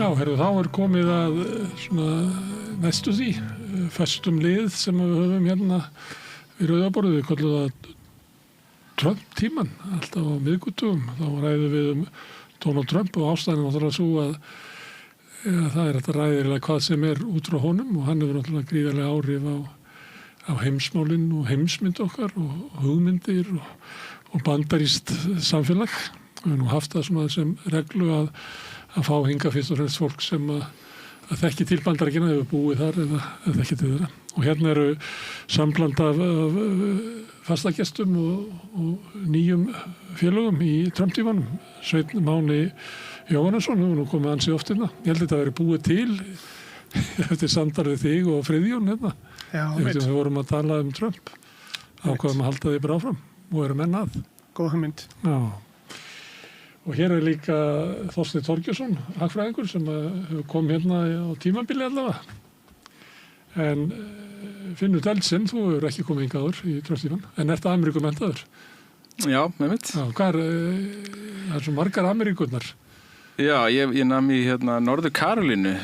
Já, þá komið að svona næstu því föstum lið sem við höfum hérna við Rauða borðið. Við köllum það Trump-tímann, alltaf á miðvikudögum. Þá ræðum við Donald Trump og ástæðan náttúrulega svo að það hægt að ræða hvað sem út frá honum og hann hefur náttúrulega gríðarlega áhrif á heimsmálin og heimsmynd okkar og hugmyndir og bandarískt samfélag. Við höfum haft það svona sem reglu að fá hinga fyrst og fremst fólk sem að þekki til Bandaríkjanna, hefur búið þar eða þekki til þeirra. Og hérna eru sambland af fastagestum og nýjum félögum í Trump-tímanum. Sveinn Máni Jóhannesson hefur nú komið ansi oft hérna. Ég held að þetta verið búið til eftir samtal við þig og Friðjón hérna. Já, við vorum að tala Trump. Ákvaðum að halda því bara áfram og erum enn að. Góð hugmynd. Já. Og hér líka Þorsteinn Þorgeirsson, hagfræðingur, sem hefur komið hérna á tímabili allavega. En Finnur Delsen, þú hefur ekki komið hingað áður í Trump-tímann, en ert Ameríkumenntaður? Já, með mitt. Já, það svo margar Ameríkurnar? Já, ég nam í Norður Karolínu,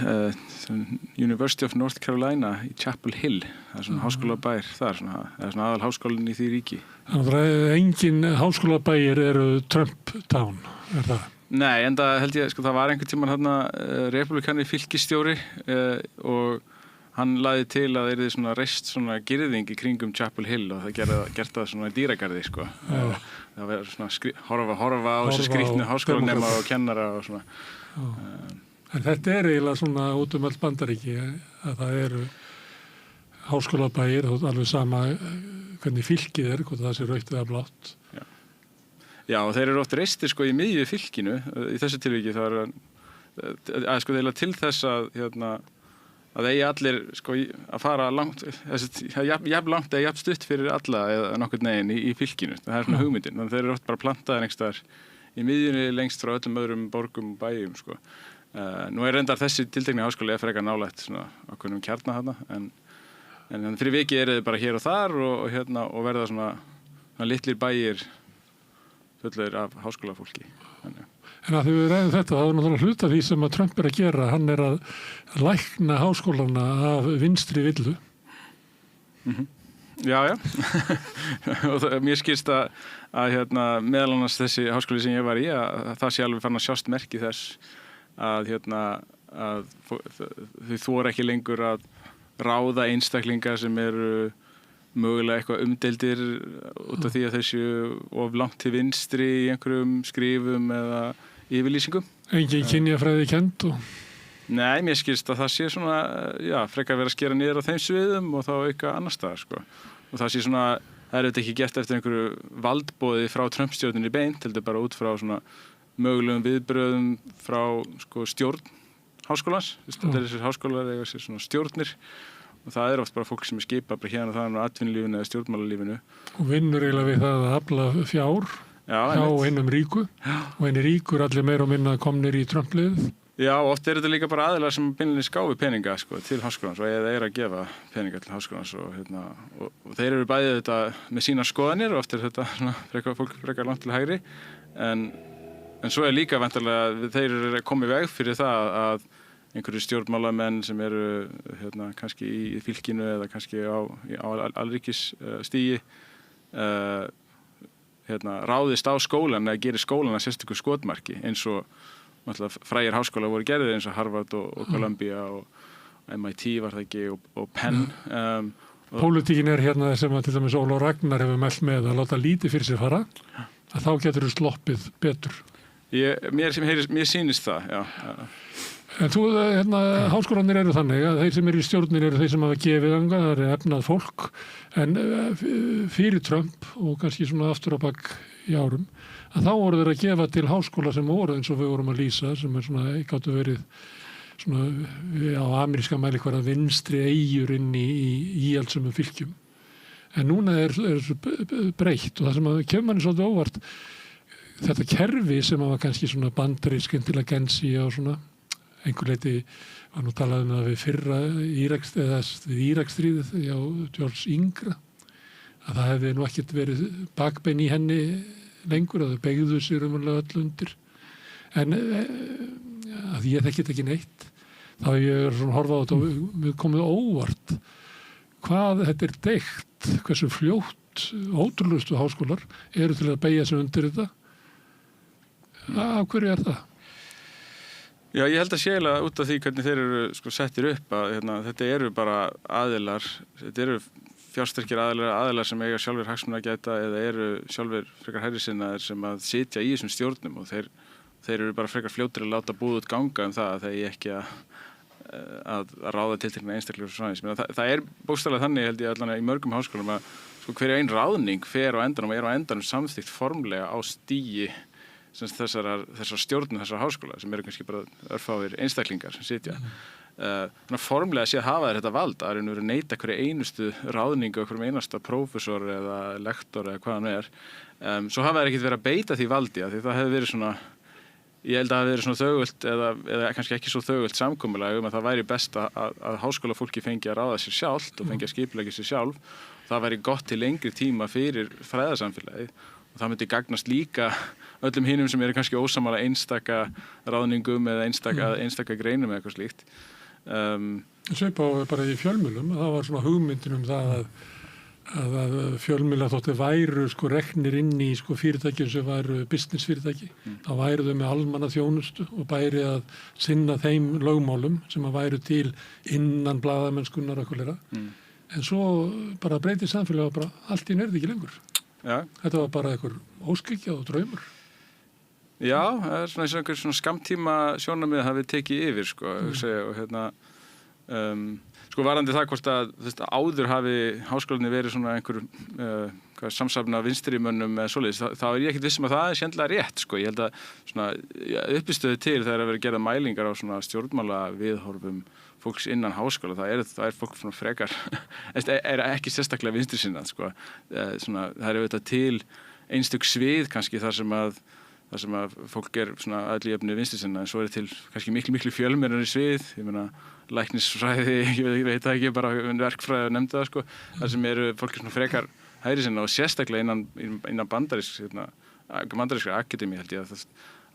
University of North Carolina í Chapel Hill. Það svona háskólabær þar, það svona aðal háskólinn í því ríki. Þannig að engin háskólabæir eru Trump Town, það? Nei, en það held ég, það var einhvern tímann republikani fylkisstjóri og hann lagði til að það yrði svona reist svona girðing í kringum Chapel Hill og það gert það svona dýragarði, sko. Það var svona horfa á þessu skrýtnu háskólanema og kennara og svona. En þetta eiginlega svona út öll Bandaríki að það eru háskólabæir, alveg sama hvernig fylkið hvort það sé rautt eða blátt. Já, og þeir eru oft reistir sko í miðju fylkinu. Í þessu tilviki það eiginlega til þess að eigi allir sko að fara langt, jafn langt eða jafn stutt fyrir alla eða nokkurn veginn í fylkinu. Það svona hugmyndin. Þannig þeir eru oft bara plantaðir einhvers staðar í miðjunni lengst frá öllum öðrum borgum og bæjum, sko. Nú reyndar þessi tiltekni háskóli frekar nálægt svona ákveðnum kjarna þarna, en fyrir vikið eru þið bara hér og þar og verða svona litlir bæir fullir af háskólafólki. En að því við ræðum þetta, það náttúrulega hluta því sem að Trump að gera, hann að lækna háskólana af vinstri villu. Já. Og mér skilst að meðal annars þessi háskóli sem ég var í, að það sé alveg farin að sjást merki þess að þau þora ekki lengur að ráða einstaklinga sem eru mögulega eitthvað umdeildir út af því að þau séu of langt til vinstri í einhverjum skrifum eða yfirlýsingum. Engin kynjafræði kennd og... Nei, mér skilst að það sé svona, frekar vera að skera niður á þeim sviðum og þá auka annars staðar, sko. Og það sé svona, það auðvitað ekki gert eftir einhverju valdboði frá Trump-stjórninni beint, heldur bara út frá svona mögulegum viðbrögðum frá sko, stjórn háskólans. Þetta þessir háskólar eiga sér svona stjórnir og það oft bara fólk sem skipað bara hérna og þaðan á atvinnulífinu eða stjórnmálalífinu. Og vinnur eiginlega við það að afla fjár hjá einum ríku og einir ríkur allir meira og minna komnir í Trump-liðið. Já, oft þetta líka bara aðilar sem beinlínis gáfi peninga sko, til háskólans og eða að gefa peninga til háskólans og þeir eru bæðið þetta með sína skoðanir og oft þetta svona fólk frekar langt til hægri en svo líka væntanlega þeir eru komið veg fyrir það að einhverju stjórnmálamenn sem eru kannski í fylkinu eða kannski á alríkisstígi ráðist á skólan eða gerir skólan að sérstöku skotmarki eins og frægir háskólar voru gerðir eins og Harvard og Columbia og MIT var það ekki og Penn. Pólitíkin hérna sem að til dæmis Ólafur Ragnar hefur mælt með að láta lítið fyrir sér fara að þá getur þú sloppið betur. Mér sýnist það, já. En þú, háskólanir eru þannig að þeir sem eru í stjórnir eru þeir sem hafa gefið þangað, það er efnað fólk en fyrir Trump og kannski svona aftur á bak í árum að þá voru þeir að gefa til háskóla sem voru eins og við vorum að lýsa sem svona gáttu verið svona á ameríska mælikvarða vinstri eyjur inn í íhaldssömum fylkjum. En núna er breytt og það sem kemur manni svolítið óvart þetta kerfi sem var kannski svona bandarísk intelligensi og svona einhver leyti var nú talað það við fyrra Íraksstríðið hjá George Yngra að það hefði nú ekkert verið bakbein í henni lengur að þau beygðu sér umhverflega öll undir En að ég þekki þetta ekki neitt, þá ég svona horfa á þetta og við komum óvart hvað þetta deikt, hversu fljótt ótrúlegustu háskólar eru til að beygja sig undir þetta. Af hverju það? Já, ég held að sélega út af því hvernig þeir eru sko settir upp að þetta eru bara aðilar, þetta eru fjársterkir aðilar sem eiga sjálfur hagsmuna að gæta eða eru sjálfur frekar hærrisinnaðir sem að sitja í þessum stjórnum og þeir eru bara frekar fljótir að láta búið út ganga það að þeir ekki að ráða tiltekna einstaklega svo svona. Það er bókstaflega þannig held ég allan í mörgum háskólum að sko hver ein ráðning fer á endanum og er á endanum samþykkt formlega á stigi þessar stjórnum þessar háskóla sem eru kannski bara örfáir einstaklingar sem sitja. Formlega sé að hafa þetta vald að neita hverju einustu ráðningu og hverjum einasta prófessor eða lektor eða hvað hann er. Svo hafa þeir ekkert verið að beita því valdi því það hefði verið svona, ég held að það hefði verið svona þögult eða kannski ekki svo þögult samkomulag að það væri best að háskólafólki fengi að ráða sér sjálft og fengi að skipuleggja sér sjálf. Það væri gott til lengri tíma fyrir fræðasamfélagið og það myndi gagnast líka öllum hinum sem eru kannski ósammála einstaka ráðningum eða einstaka greinum eða eitthvað slíkt. Svipað bara í fjölmiðlum, það var svona hugmyndin það að fjölmiðlar þótti væru sko reknir inn í sko fyrirtækjum sem væru business fyrirtæki. Þá væru þau með almanna þjónustu og bæri að sinna þeim lögmálum sem að væru til innan blaðamennskunnar og eitthvað. En svo bara breytið samfélagi og bara allt í nærði ekki lengur. Já. Þetta var bara einhver óskikja og draumur. Já, það er svona eins og einhver svona skamtíma sjónarmið hafið tekið yfir sko, og sko varandi það hvort að áður hafi háskólarnir verið svona einhver samsafna vinstrimönnum eða svoleiðis, þá er ég ekkert viss að það er sérlega rétt sko. Ég held að svona uppistöðu til þegar að vera gerða mælingar á svona stjórnmála viðhorfum fólks innan háskóla, það er fólk svona frekar er ekki sérstaklega vinstri sinnað sko. Svona, það er auðvitað til einstök svið kannski þar sem að fólk er svona allir jöfnu vinstri sinnað, en svo er til kannski miklu fjölmennari svið, ég meina læknisfræði, ég veit það ekki, bara verkfræði og nefndi það sko, þar sem eru fólk svona frekar hægri sinnað og sérstaklega innan bandarískra akademi held ég að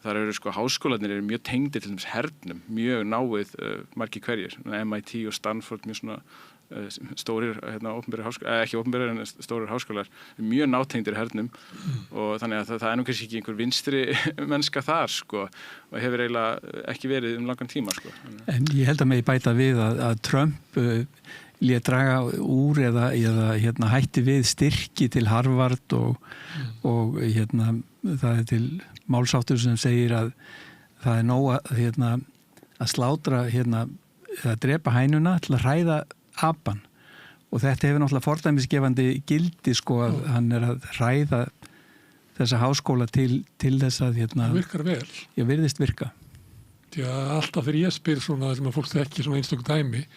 þar eru sko háskólarnir eru mjög tengdir til dæmis hernum, mjög náið margir hverjir, MIT og Stanford mjög svona stórir opinberir háskólar, ekki opinberir en stórir háskólar, mjög nátengdir hernum og þannig að það er nú kannski ekki einhver vinstri mennska þar sko og hefur eiginlega ekki verið langan tíma sko. En ég held að megi bæta við að Trump lét draga úr eða hætti við styrki til Harvard og það er til málsáttur sem segir að það er nóg að slátra eða drepa hænuna til að hræða apan og þetta hefur náttúrulega fordæmisgefandi gildi sko að hann er að hræða þessa háskóla til þess að það virkar vel. Já, virðist virka. Já, alltaf fyrir ég spyr svona sem að fólk þekki svona einstökum dæmi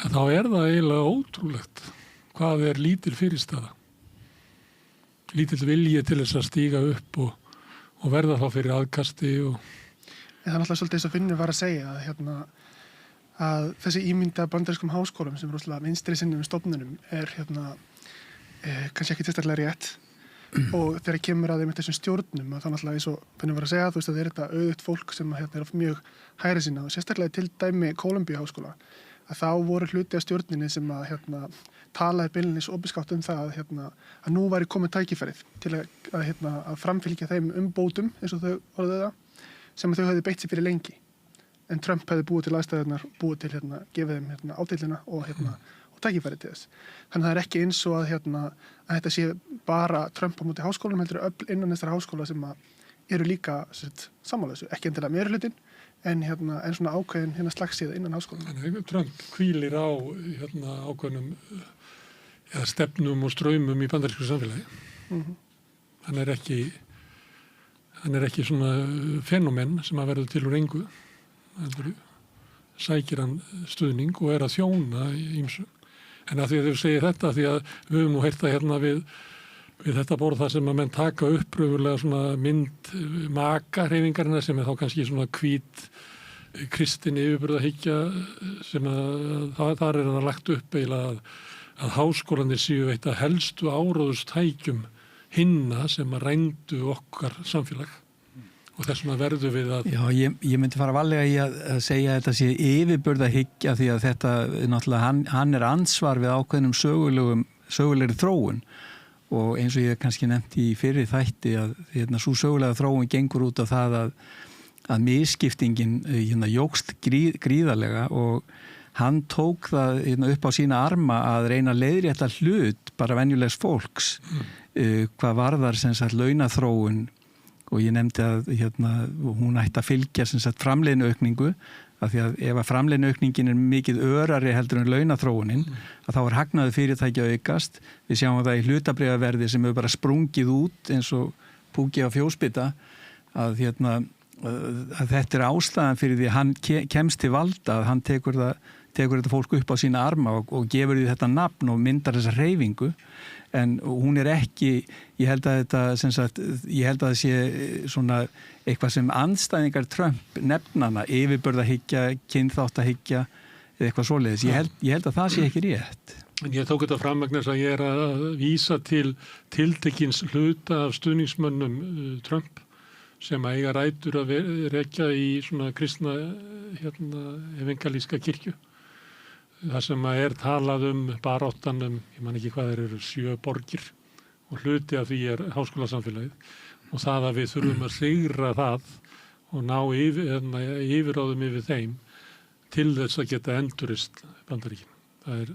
en þá er það eiginlega ótrúlegt hvað er lítil fyrirstaða. Lítill vilji til þess að stíga upp og verða þá fyrir aðkasti og það er náttúrulega svolítið þess að Finnur var að segja að þessi ímynda bandarískum háskólum sem er rosalega vinstri sinnum stofnunum er kannski ekki tilstaklega rétt og þegar kemur að þeim þessum stjórnum að þá náttúrulega eins og Finnur var að segja að það er þetta auðvitað fólk sem er mjög hægri sinnað og sérstaklega til dæmi Kólumbíu háskóla að þá voru hluti af stjórninni sem að talaði beinlínis opinskátt það að nú væri komið tækifærið til að framfylgja þeim umbótum eins og þau orðuðu það sem þau hefði beitt sér fyrir lengi en Trump hefði búið til aðstæðurnar búið til gefið þeim átillina og tækifærið til þess. Þannig það er ekki eins og að þetta sé bara Trump á móti háskólum heldur öll innan þessara háskóla sem eru líka sammála þessu, ekki endilega meirihlutinn en svona ákveðin slagsíða innan háskólanum. Þannig Trump hvílir á ákveðnum stefnum og straumum í bandarísku samfélagi. Hann er ekki svona fenómen sem að verður til úr engu. Sækir hann stuðning og er að þjóna í ýmsu. En að því að þau segir þetta, því að við höfum nú heyrt það við þetta borð þar sem að menn taka upp raunverulega svona mynd maka-hreyfingarinnar sem er þá kannski svona hvít kristinni yfirburðahyggja sem að þar er það lagt upp eiginlega að háskólanir séu eitt að helstu áróðustækjum hinna sem að rændu okkar samfélag og þess vegna verður við að... Já, ég myndi fara varlega í að segja að þetta sé yfirburðahyggja því að þetta, náttúrulega, hann er ansvar við ákveðnum sögulegri þróun og eins og ég kannski nefndi í fyrri þætti að svo sögulega þróun gengur út á það að misskiptingin jókst gríðarlega og hann tók það upp á sína arma að reyna að leiðrétta hlut bara venjulegs fólks hvað varðar sem sagt launaþróun og ég nefndi að hún ætti að fylgja sem sagt framleiðniaukningu af því að ef að framleiðniaukningin er mikið örari heldur en launaþróunin að þá er hagnaður fyrirtæki að aukast. Við sjáum það í hlutabréfaverði sem hefur bara sprungið út eins og púki á fjósbita að þetta er ástæðan fyrir því að hann kemst til valda að hann tekur þetta fólk upp á sína arma og gefur því þetta nafn og myndar þessa hreyfingu en hún er ekki, ég held að það sé svona eitthvað sem andstæðingar Trump nefnana, yfirbörðahyggja, kynþáttahyggja eða eitthvað svoleiðis. Ég held að það sé ekki rétt. En ég tók þetta fram vegna þess að ég er að vísa til tiltekins hluta af stuðningsmönnum Trump sem eiga rætur að rekja í svona kristna evangelíska kirkju. Það sem er talað baráttan ég man ekki hvað eru 7 borgir og hluti af því er háskólasamfélagið og það að við þurfum að sigra það og ná yfiráðum yfir þeim til þess að geta endurist Bandaríkin. Það er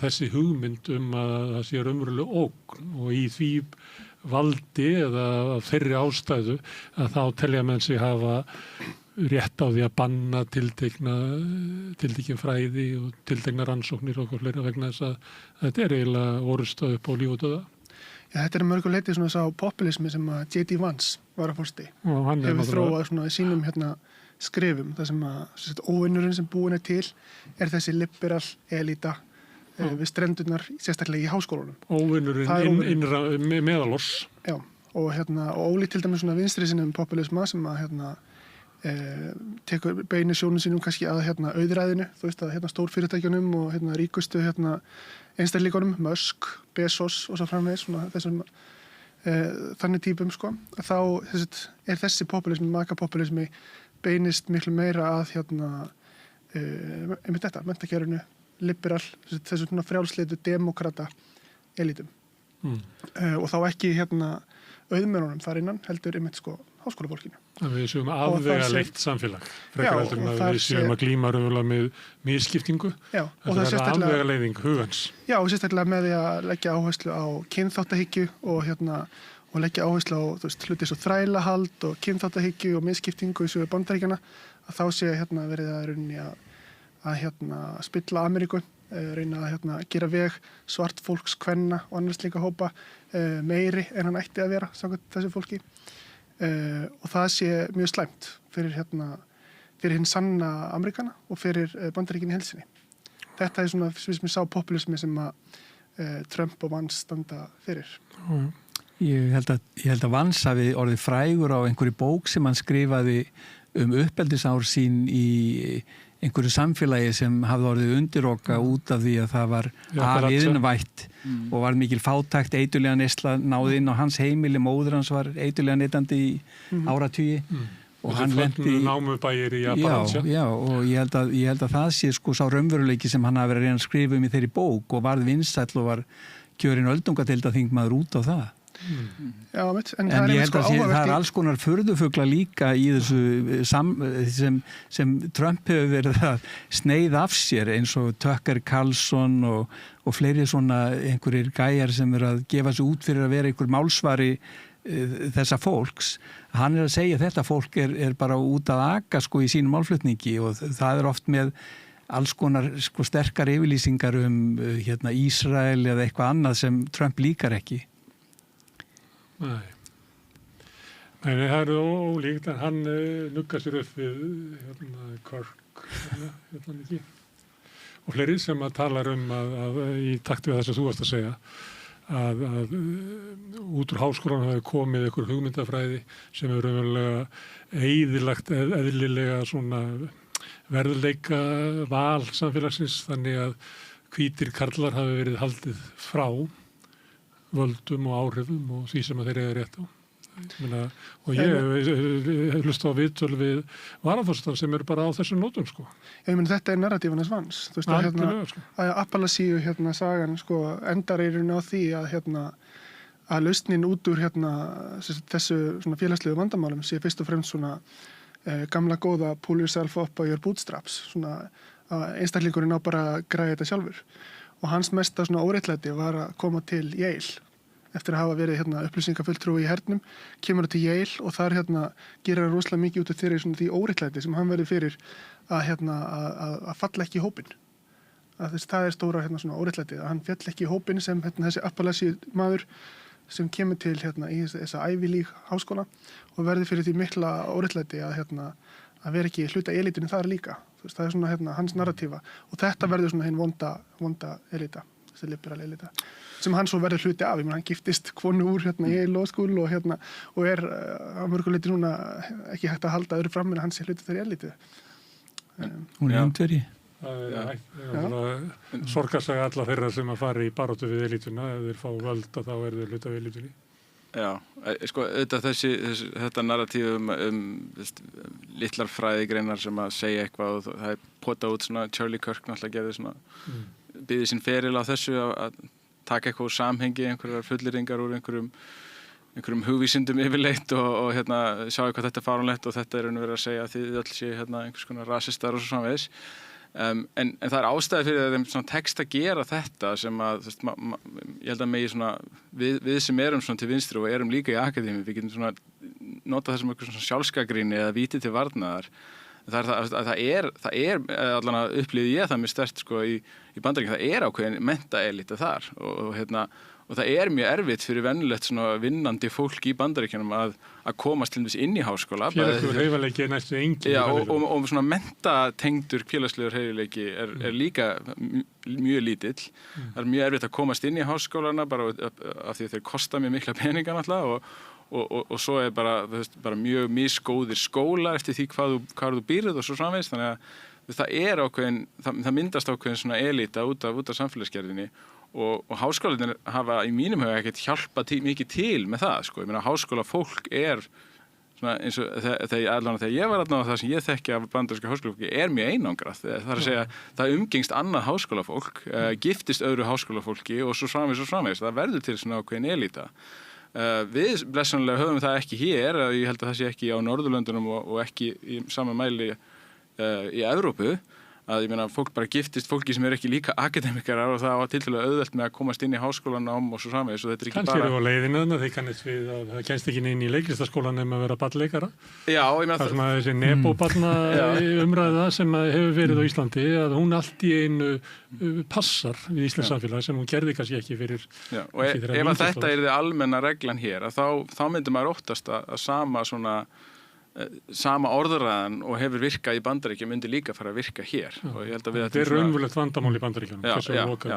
þessi hugmynd að það sé raunveruleg ógn og í því valdi eða þeirri ástæðu að þá telja menn sig hafa rétt á því að banna tiltekin fræði og tiltekna rannsóknir og fleira vegna þess að þetta er eiginlega orustað upp á líf og döða. Já, þetta er mörgu leiti svona sá populismi sem að J.D. Vance var að fórsti. Hefur þróað svona í sínum skrifum þar sem að óvinnurinn sem búin er til er þessi liberal elita við strendurnar, sérstaklega í háskólunum. Óvinnurinn meðaloss. Já, og ólíkt til dæmis svona vinstri sinnum populisma sem að tekur beini sjónum sínum kannski að auðræðinu, þú veist að stórfyrirtækjunum og ríkustu einstæðlíkunum, Musk, Bezos og svo framvegis, svona þessum þannig típum sko. Þá er þessi populismi, makapopulismi beinist miklu meira að einmitt þetta, menntakerfinu, liberal, þessu svona frjálsleitu demokrata elítum. Og þá ekki auðmennunum þar innan heldur einmitt sko háskólafólkinu. Við séum afvega leitt samfélag. Frekar heldur en við séum að glíma raunverulega með misskiptingu. Já, og það er afvega leiðing hugans. Já, og sérstaklega með því að leggja áherslu á kynþáttahyggju og leggja áherslu á hluti svo þrælahald og kynþáttahyggju og misskiptingu í sögu Bandaríkjanna að þá sé verið að rauninni að spilla Ameríku, reyna að gera veg svart fólks, kvenna og annars líka hópa meiri en hann ætti að vera samkvæmt þessu fólki. Og það sé mjög slæmt fyrir hinn sanna Ameríkana og fyrir Bandaríkin í heilsinni. Þetta er svona sem sá populismi sem að Trump og Vance standa fyrir. Ég held að Vance hafi orðið frægur á einhverju bók sem hann skrifaði uppeldisár sín í einhverju samfélagi sem hafði orðið undiroka út af því að það var afiðinvætt og var mikil fátækt, eitulega neysla náði inn á hans heimili, móður hans var eitulega neytandi í áratugi og hann lenti námubæir í Appalachia. Já, og ég held að það sé sko sá raunveruleiki sem hann hafi verið að reyna að skrifa í þeirri bók og varð vinsæll og var kjörinn öldungadeildarþingmaður út á það. Já, en ég held að það er alls konar furðufugla líka í þessu sem Trump hefur verið að sneiða af sér eins og Tucker Carlson og fleiri svona einhverjir gæjar sem eru að gefa sig út fyrir að vera einhver málsvari þessa fólks. Hann er að segja að þetta fólk er bara út að aka sko í sínum málflutningi og það er oft með alls konar sko sterkar yfirlýsingar Ísrael eða eitthvað annað sem Trump líkar ekki. Nei, það er ólíkt en hann nuggar sér upp við Kirk ekki. Og fleiri sem að talar að í takt við þess að þú varst að segja að út úr háskólanum hafi komið einhver hugmyndafræði sem er raunverulega eyðilagt eðlilega svona verðleika val samfélagsins þannig að hvítir karlar hafi verið haldið frá völdum og áhrifum og því sem að þeir eiga rétt á. Og ég hlusta á viðtöl við varaforseta sem eru bara á þessum nótum, sko. Ég meina, þetta er narratífan hans vans. Þú veist, að Appalachíu sagan, sko, endar í raun á því að lausnin út úr þessu svona félagslegu vandamálum sé fyrst og fremst svona gamla góða pull yourself up by your bootstraps, svona að einstaklingurinn á bara að græða þetta sjálfur. Og hans mesta svona óréttlæti var að koma til Yale eftir að hafa verið upplýsingafulltrúi í hernum, kemur hann til Yale og þar gerir hann rosalega mikið út af því óréttlæti sem hann verið fyrir að falla ekki í hópinn. Það er stóra svona óréttlæti, að hann fjall ekki í hópinn sem þessi Appalachíu maður sem kemur til í þessa Ivy League háskóla og verði fyrir því mikla óréttlæti að vera ekki hluta elitinu þar líka. Það er svona hans narratífa og þetta verður svona hinn vonda elita, þessi liberal elita sem hann svo verður hluti af. Hann giftist konu úr Yale Law School og er á mörgu leyti núna ekki hægt að halda öðru fram en hann sé hluti þeirri elitu. Hún er Indverji. Það er sorgarsaga alla þeirra sem að fara í baráttu við elituna. Ef þeir fá völd þá er þeir hluti af elitunni. Já, sko, auðvitað þetta narratíf litlar fræðigreinar sem að segja eitthvað og það er potað út svona, Charlie Kirk náttúrulega gerði svona, byggði sinn feril á þessu að taka eitthvað úr samhengi, einhverjar fullyrðingar úr einhverjum hugvísindum yfirleitt og sjá eitthvað þetta er fáránlegt og þetta er raun og verið að segja að þið öll séu einhvers konar rasistar og svo samvegis. En það er ástæði fyrir þeim svona tekst að gera þetta sem að ég held að megi svona við sem erum svona til vinstri og erum líka í akademi, við getum svona nota það sem eitthvað svona sjálfsgagnrýni eða víti til varnaðar. Það er allan að upplýði ég það mjög sterkt sko í Bandaríkjunum, það er ákveðin menntaelita þar og það er mjög erfitt fyrir venjulegt svona vinnandi fólk í Bandaríkjunum að komast til þess inn í háskóla. Félagslegur hreyfileiki er næstu engin. Já, og svona mentatengdur félagslegur hreyfileiki er líka mjög lítill. Það er mjög erfitt að komast inn í háskólana bara af því að þeir kosta mjög mikla peninga náttúrulega og svo er bara mjög misgóðir skólar eftir því hvað þú býrð og svo framvegis, þannig að það er ákveðin, það myndast ákveðin svona elita út af samfélagsgerðinni og háskólarnir hafa í mínum huga ekkert hjálpað mikið til með það, sko. Ég meina háskólafólk er svona eins og þegar ég var þarna og það sem ég þekki af bandaríska háskólafólki er mjög einangrað. Það er að segja, það umgengst annað háskólafólk, giftist öðru háskólafólki og svo framvegis. Það verður til svona ákveðin elita. Við blessanlega höfum það ekki hér, ég held að það sé ekki á Norðurlöndunum og ekki í sama mæli í Evrópu, að ég meina fólk bara giftist fólki sem er ekki líka akademikarar og það var tiltölulega auðvelt með að komast inn í háskólanám og svo framvegis og þetta er ekki kannski bara... Kannski eru á leiðinu þeir kannast við að það kennst ekki inn í leiklistaskólan nema að vera ballleikara. Já, ég meina það... Það er svona þessi nebóbarna umræða sem hefur verið á Íslandi að hún allt í einu passar við Íslands samfélag sem hún gerði kannski ekki fyrir... Já, og ef þetta er þið almenna reglan hér að þá myndi maður óttast að sama orðræðan og hefur virkað í Bandaríkjunum myndi líka fara að virka hér og ég held að við þetta er raunverulegt vandamál í Bandaríkjunum. Já,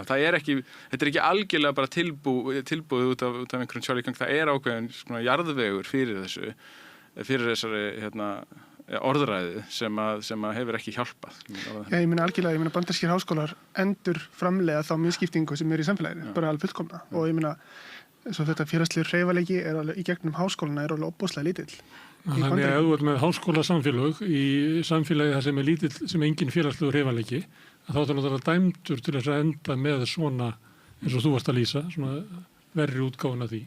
það er ekki, þetta er ekki algjörlega bara tilbúið út af einhverjum Charlie Kirk, það er ákveðin svona jarðvegur fyrir þessari orðræðu sem að hefur ekki hjálpað. Já, ég meina algjörlega, bandarískir háskólar endur framleiða þá misskiptingu sem er í samfélaginu, bara alveg fullkomna og ég meina svo þetta félagslegur hreyfileiki er alveg í gegnum háskólana er alveg opbóðslega lítill. Þannig að ef þú ert með háskólasamfélög í samfélagi það sem er lítill sem engin félagslegur hreyfileiki þá er náttúrulega dæmdur til þess að enda með svona eins og þú varst að lýsa, svona verri útgáfun af því.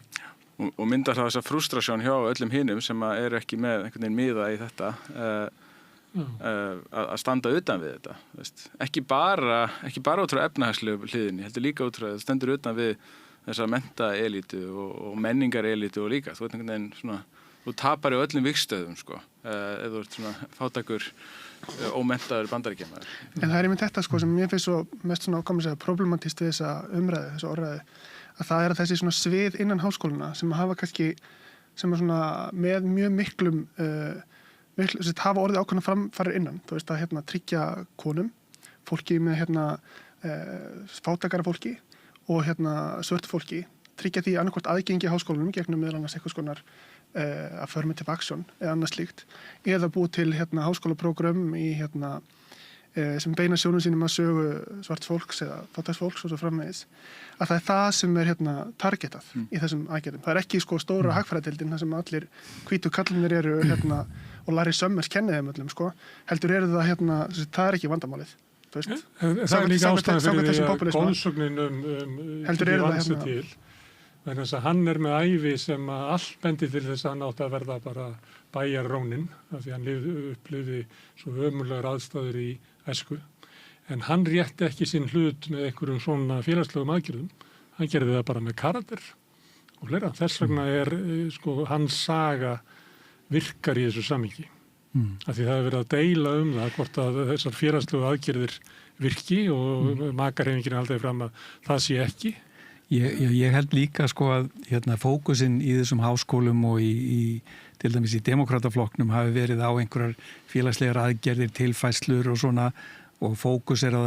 Og myndar það þessa frústrasjón hjá öllum hinum sem er ekki með einhvern veginn miða í þetta að standa utan við þetta. Veist. Ekki bara út frá efnahagslegu hliðinni, heldur líka út frá það stendur utan við þessa menntaelítu og menningarelítu og líka. Þú ert einhvern veginn svona, þú tapar í öllum vikstöðum, sko, ef þú ert svona fátækur, ómenntaður Bandaríkjamaður. En það er einmitt þetta, sko, sem mér finnst svo mest svona problematískt við þessa umræðu, þessa orðræðu, að það er að þessi svona svið innan háskóluna sem hafa kannski, sem er svona með mjög miklum, hafa orðið ákveðna framfarir innan, þú veist að tryggja konum, fólki með fátækara fólki, og svörtu fólki tryggja því annarkvort aðgengi háskólanum gegnum meðal annars eitthvað skonar affirmative action eða annað slíkt eða búið til háskólaprógram í sem beina sjónum sínum að sögu svart fólks eða fátæks fólks og svo framvegis, að það er það sem er targetað í þessum aðgerðum. Það er ekki sko stóra hagfræðadeildin þar sem allir hvítu kallinir eru og Larry Summers kennið þeim öllum sko, heldur eru það það er ekki vandamálið. Það er líka ástæðan fyrir því að góðsögnin heldur eru það til, vegna þess að hann er með ævi sem að allt bendir til þess að hann átti að verða bara bæjarrónin, af því hann upplifði svo ömurlegar aðstæður í æsku, en hann rétti ekki sinn hlut með einhverjum svona félagslegum aðgerðum, hann gerði það bara með karakter og fleira. Þess vegna er sko hans saga virkar í þessu samhengi. Af því það hefur verið að deila það hvort að þessar félagslegu aðgerðir virki og makarheifingin aldrei fram að það sé ekki. Ég held líka sko að fókusinn í þessum háskólum og til dæmis í demokrataflokknum hafi verið á einhverjar félagslegar aðgerðir, tilfærslur og svona, og fókus er á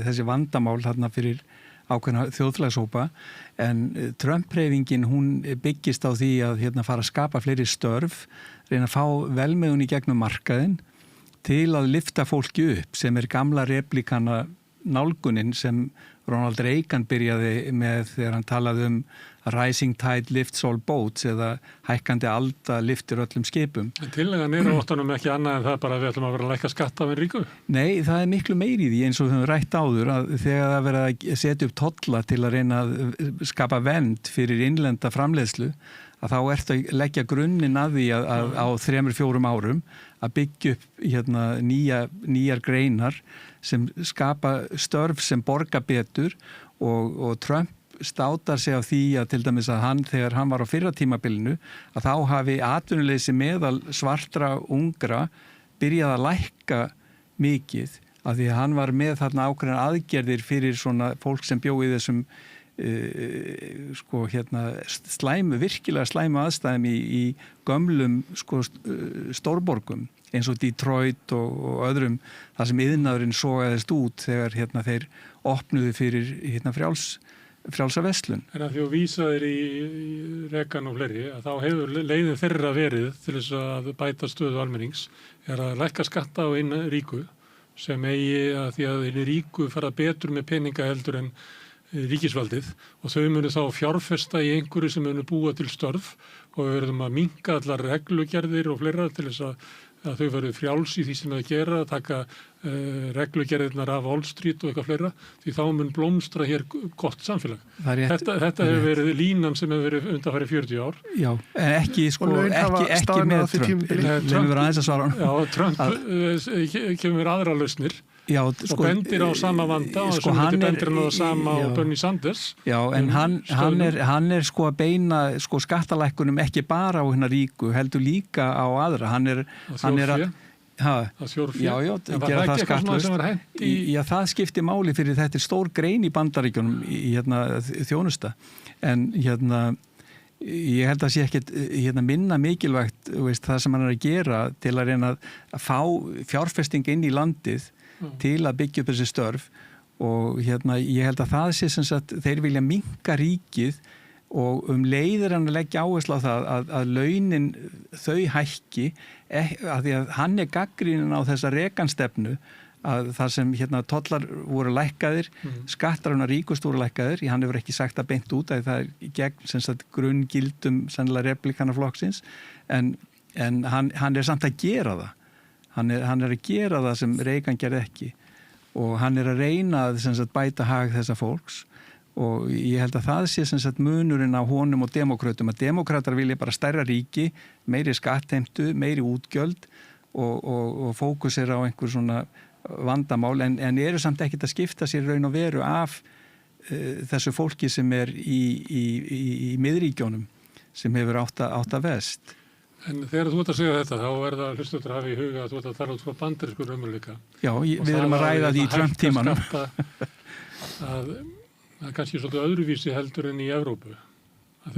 þessi vandamál þarna fyrir ákveðna þjóðfélagshópa, en Trump-hreyfingin hún byggist á því að fara að skapa fleiri störf, reyna að fá velmegun í gegnum markaðinn til að lyfta fólki upp, sem er gamla replikana nálgunin sem Ronald Reagan byrjaði með þegar hann talaði rising tide lifts all boats, eða hækkandi alda lyftir öllum skipum. En tillagan á óttanum ekki annað en það bara að við ætlum að vera að lækka skatta af en ríku? Nei, það er miklu meiri í því, eins og við höfum rætt áður, að þegar það verið að setja upp tolla til að reyna að skapa vernd fyrir innlenda framleiðslu, að þá ertu að leggja grunninn að því að á 3-4 árum að byggja upp nýjar greinar sem skapa störf sem borga betur, og Trump státar sig á því að til dæmis að hann, þegar hann var á fyrra tímabilinu, að þá hafi atvinnuleysi meðal svartra ungra byrjað að lækka mikið, af því að hann var með þarna ákveðnar aðgerðir fyrir svona fólk sem bjó í þessum virkilega slæmu aðstæðum í gömlum stórborgum eins og Detroit og öðrum, þar sem iðnaðurinn sogaðist út þegar þeir opnuðu fyrir frjálsa verslun. En að því að vísaðir í Reagan og fleiri, að þá hefur leiðin þeirra verið til þess að bæta stöðu almennings, er að lækka skatta á einn ríku, sem eigi að því að einn ríku fara betur með peninga heldur en ríkisvaldið, og þau munu þá fjárfesta í einhverju sem munu búa til störf, og við verðum að minnka allar reglugerðir og fleira til þess að þau verður frjáls í því sem þau gera, að taka reglugerðirnar af Wall Street og eitthvað fleira, því þá mun blómstra hér gott samfélag. Þetta hefur verið línan sem hefur verið undanfarið 40 ár. Já, en ekki með Trump. Trump kemur aðra lausnir. Já, og bendir á sama vanda og sem bendir á það sama á Bernie Sanders. Já, en hann er að beina skattalækkunum ekki bara á hérna ríku, heldur líka á aðra. Hann er að þjórfé. Já, gera það skattlaust. Já, það skiptir máli fyrir þetta stór grein í Bandaríkjunum í þjónusta. En ég held að sé ekkert minna mikilvægt það sem hann er að gera til að reyna að fá fjárfesting inn í landið til að byggja upp þessi störf, og ég held að það sé sem sagt þeir vilja minnka ríkið, og leiðir hann að leggja áherslu á það að launin þau hækki, að því að hann er gagnrýninn á þessa Reagan-stefnu, að það sem tollar voru lækkaðir, skattar hann að ríkust voru lækkaðir, hann hefur ekki sagt það beint út að það er gegn sem sagt grunngildum sennilega republikanaflokksins, en hann er samt að gera það. Hann er að gera það sem Reagan gerði ekki, og hann er að reyna að sem sagt bæta hag þessa fólks, og ég held að það sé sem sagt munurinn á honum og demokrautum, að demokratar vilja bara stærra ríki, meiri skattheimtu, meiri útgjöld og fókusera á einhver svona vandamál, en eru samt ekkert að skipta sér raun og veru af þessu fólki sem er í miðríkjónum, sem hefur átt að vest. En þegar þú ert að segja þetta, þá er það hlustendur að hafa í huga að þú ert að tala út frá bandarísku raunveruleika. Já, við erum að ræða því í Trump-tímanum. Það er kannski svolítið öðruvísi heldur en í Evrópu.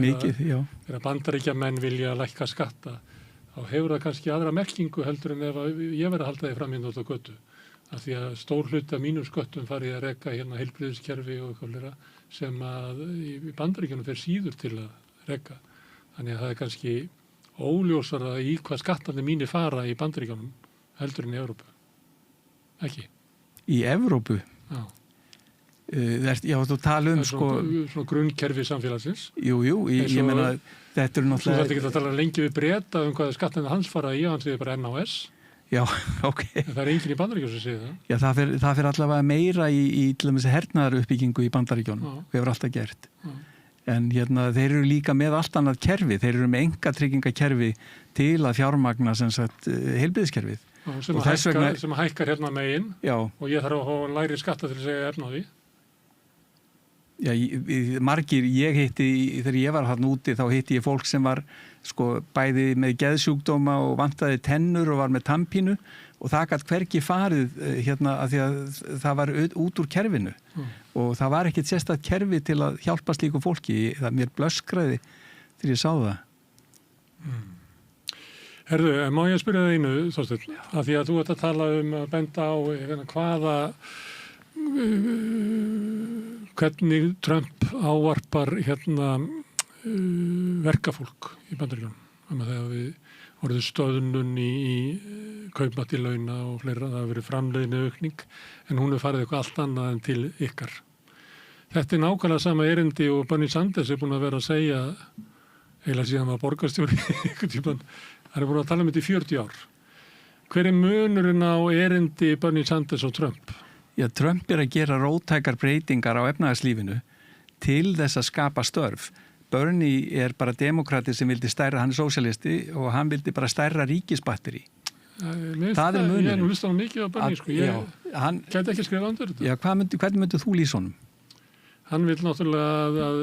Mikið, já. Þegar bandaríkjamenn vilja lækka skatta, þá hefur það kannski aðra merkingu heldur en ef ég verið að halda því fram hérna út á götu. Af því að stór hluti af mínum sköttum farið að reka heilbrigðiskerfi og eitthvað sem að í bandaríkjunum fer síður til að reka. Þannig að það er kannski óljósara í hvað skattarnir mínir fara í Bandaríkjunum heldur en í Evrópu. ekki. Í Evrópu? Já. Já, þú tala svona grunnkerfi samfélagsins. Jú, ég meina, þetta er náttúrulega... Þú þarft ekki að tala lengi við Breta hvað skattinni hans fara í, hann segir bara NHS. Já, ok. En það enginn í Bandaríkjunum sem segir það. Já, það fer allavega meira í til dæmis hernaðaruppbyggingu í Bandaríkjunum, við hefur alltaf gert. Já. En þeir eru líka með allt annað kerfi, þeir eru með engatryggingakerfi til að fjármagna sem sagt heilbrigðiskerfið. Sem hækkar hérna megin. Já. Og ég þarf að hafa lægri skatta til að segja efna því. Já, margir, þegar ég var hann úti þá hitti ég fólk sem var bæði með geðsjúkdóma og vantaði tennur og var með tannpínu og það gat hvergi farið af því að það var út úr kerfinu og það var ekkert sérstakt kerfi til að hjálpa slíku fólki, það mér blöskraði þegar ég sá það. Herðu, má ég spyrja það einu, Þorsteinn, af því að þú ert að tala að benda á hvaða hvernig Trump ávarpar verkafólk í Bandaríkjunum. Þannig að þegar við orðið stöðnun í kaupmætti launa og fleira, það hafi verið framleiðni aukning, en hún er farið eitthvað allt annað en til ykkar. Þetta er nákvæmlega sama erindi og Bernie Sanders er búin að vera að segja, eiginlega síðan var borgarstjóri einhvern tímann, það er búin að tala um þetta í 40 ár. Hver er munurinn á erindi Bernie Sanders og Trump? Já, Trump er að gera róttækar breytingar á efnahagslífinu til þess að skapa störf. Bernie er bara demokrati sem vildi stærra, hann er sósíalisti og hann vildi bara stærra ríkisbatteri. Það er munurinn. Ég er nú hlustað mikið á Bernie, ég gæti ekki skrifa undir þetta. Já, hvernig myndið þú lýsa honum? Hann vil náttúrulega að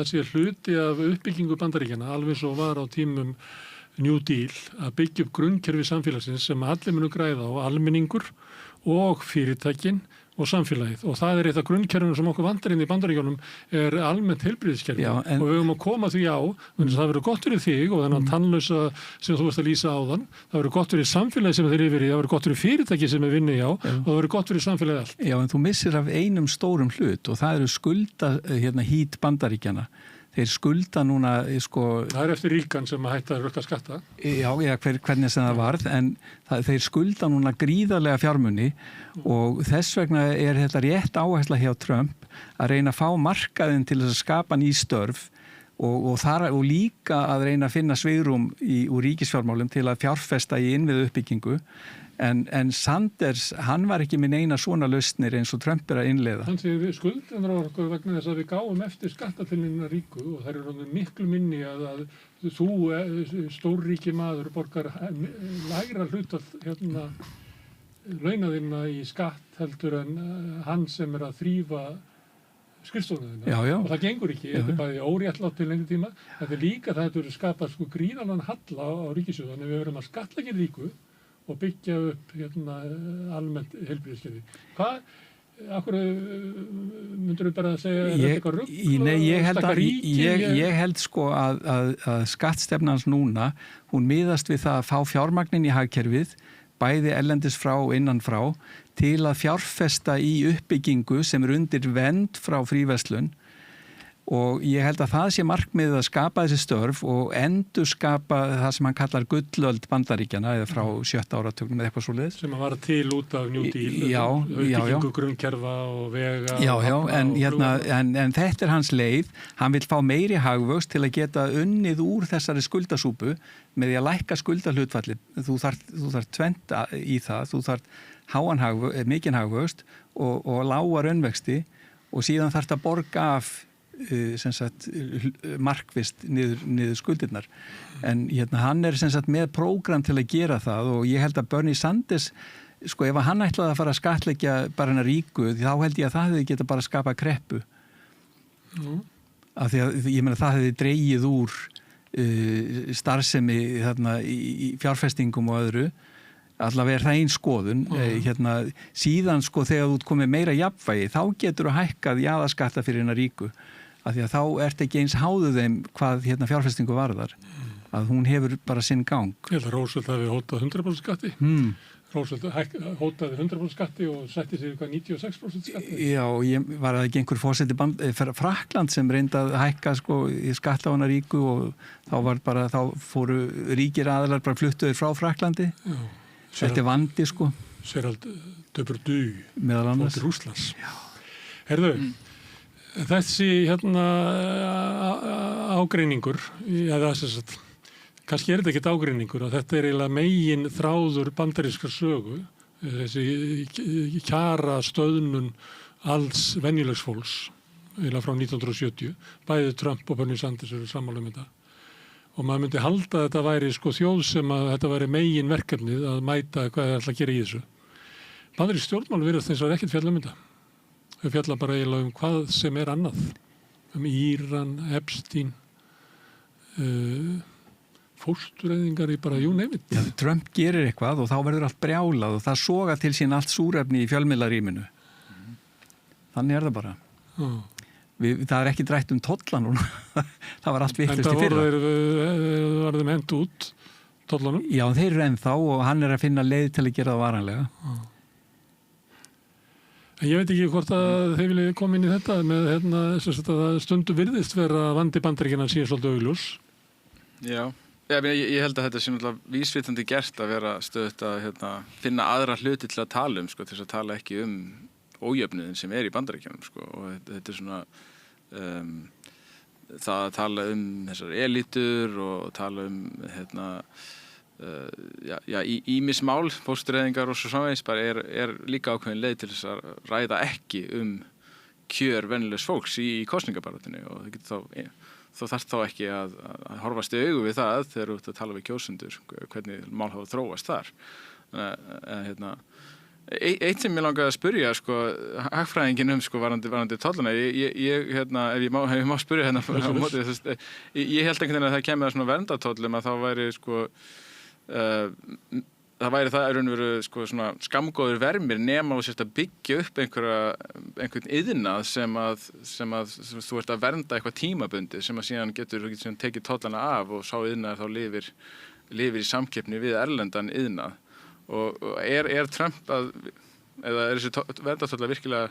það sé hluti af uppbyggingu Bandaríkjanna, alveg svo var á tímum New Deal, að byggja upp grunnkerfi samfélagsins sem allir munu græða á, almenningur og fyrirtækin og samfélagið. Og það er eitt af grunnkerfum sem okkur vantar inn í Bandaríkjunum er almennt heilbrigðiskerfi. Og við höfum að koma því á, það verður gott fyrir þig og þennan tannlausa sem þú veist að lýsa áðan, það verður gott fyrir samfélagið sem þeir yfir í, það verður gott fyrir fyrirtæki sem er vinni á og það verður gott fyrir samfélagið allt. Já, en þú missir af einum stórum hlut og það eru skulda hít Bandaríkjanna. Þeir skulda núna, Það er eftir ríkan sem að hætta að rukka skatta. Já, hvernig sem það varð, en þeir skulda núna gríðarlega fjármuni og þess vegna er þetta rétt áhersla hjá Trump að reyna að fá markaðinn til þess að skapa ný störf og líka að reyna að finna svigrúm úr ríkisfjármálum til að fjárfesta í innviðu uppbyggingu. En Sanders, hann var ekki með neina svona lausnir eins og Trump er að innleiða. Hann segir skuldan á okkur vegna þess að við gáum eftir skattatillinna ríku og það eru miklu minni að þú, stórríki maður, borgar lægra hlutfall launaðinna í skatt heldur en hann sem er að þrífa skrifstofunaðina. Já. Og það gengur ekki, þetta er bæði óréttlátt til lengri tíma. Þetta er líka það að skapa gríðarlegan halla á ríkissjóð, þannig við verðum að skattleggja ríku og byggja upp almennt heilbrigðiskerfi. Akkur myndur við bara að segja er þetta eitthvað rugl? Nei, ég held að skattstefnans núna, hún miðast við það að fá fjármagnin í hagkerfið, bæði erlendis frá og innan frá, til að fjárfesta í uppbyggingu sem er undir vernd frá fríverslun. Og ég held að það sé markmiðið að skapa þessi störf og endur skapa það sem hann kallar gullöld Bandaríkjanna eða frá 7. áratugnum eða eitthvað svoleiðis. Sem að vara til út af New Deal, uppbyggingu grunnkerfa og vega. En þetta er hans leið. Hann vil fá meiri hagvöxt til að geta unnið úr þessari skuldasúpu með því að lækka skuldahlutfallið. Þú þarf tvennt í það. Þú þarf mikinn hagvöxt og lága raunvexti og síðan þarf að borga af markvist niður skuldirnar. En hann er með prógram til að gera það og ég held að Bernie Sanders, ef hann ætlaði að fara að skattleggja bara hennar ríku, þá held ég að það hefði geta bara skapað kreppu. Af því að ég meina það hefði dregið úr starfsemi í fjárfestingum og öðru. Allavega er það einn skoðun. Síðan þegar þú komið meira jafnvægi, þá getur þú hækkað jaðarskatta fyrir hennar ríku. Af því að þá ert ekki eins háðu þeim hvað fjárfestingu varðar. Að hún hefur bara sinn gang. Ég held að Roosevelt hafi hótað 100% skatti. Roosevelt hótaði 100% skatti og setti sig 96% skatti. Já, var það ekki einhver forseti Frakkland sem reyndi að hækka skatta á hennar ríku og þá fóru ríkir aðilar bara fluttuður frá Frakklandi. Já. Þetta er vandi Gerald Depardieu meðal fór annars. til Rússlands. Herðu, þessi hérna ágreiningur, eða þess að kannski þetta ekki ágreiningur og þetta eiginlega megin þráður bandarískar sögu, þessi kjara stöðnun alls venjulegs fólks eiginlega frá 1970, bæði Trump og Bernie Sanders eru sammála þetta og maður myndi halda að þetta væri sko þjóð sem að þetta væri megin verkefnið að mæta hvað það ætla að gera í þessu. Bandarísk stjórnmál virðast eins og ekkert fjalla þetta. Þau fjalla bara eiginlega hvað sem annað, Íran, Epstein, fóstureyðingar í bara you name it. Já, Trump gerir eitthvað og þá verður allt brjálað og það soga til sín allt súrefni í fjölmiðlarýminu. Þannig það bara. Það er ekki drætt tolla núna. Það var allt vitlaust í fyrra. En það var þeim hent út tollanum? Já, þeir eru ennþá og hann er að finna leið til að gera það varanlega. En ég veit ekki hvort að þeir vilja koma inn í þetta með að stundu virðist vera vandi Bandaríkjanna síðan svolítið augljós. Já, ég held að þetta sé náttúrulega vísvitandi gert að vera stöðugt að finna aðra hluti til að tala sko, til þess að tala ekki ójöfnuðin sem í Bandaríkjunum sko, og þetta svona það að tala þessar elítur og tala ýmis mál, fóstureyðingar og svo samvegis bara er líka ákveðin leið til þess að ræða ekki kjör venjulegs fólks í kosningabaráttunni og þá þarf þá ekki að horfast í augu við það þegar þú ert að tala við kjósendur hvernig mál hafa þróast þar. Eitt sem ég langaði að spyrja sko, hagfræðingin sko, varandi tollana ef ég má spyrja á móti ég held einhvern veginn að það kemur að svona verndartollum að þá væri sko það væri það raunveru sko svona skammgóður vermir nema og sérst að byggja upp einhvern iðnað sem að þú ert að vernda eitthvað tímabundið sem að síðan getur tekið tollana af og sá iðnað þá lifir í samkeppni við erlendan iðnað. Og er Trump eða þessi verndartollar virkilega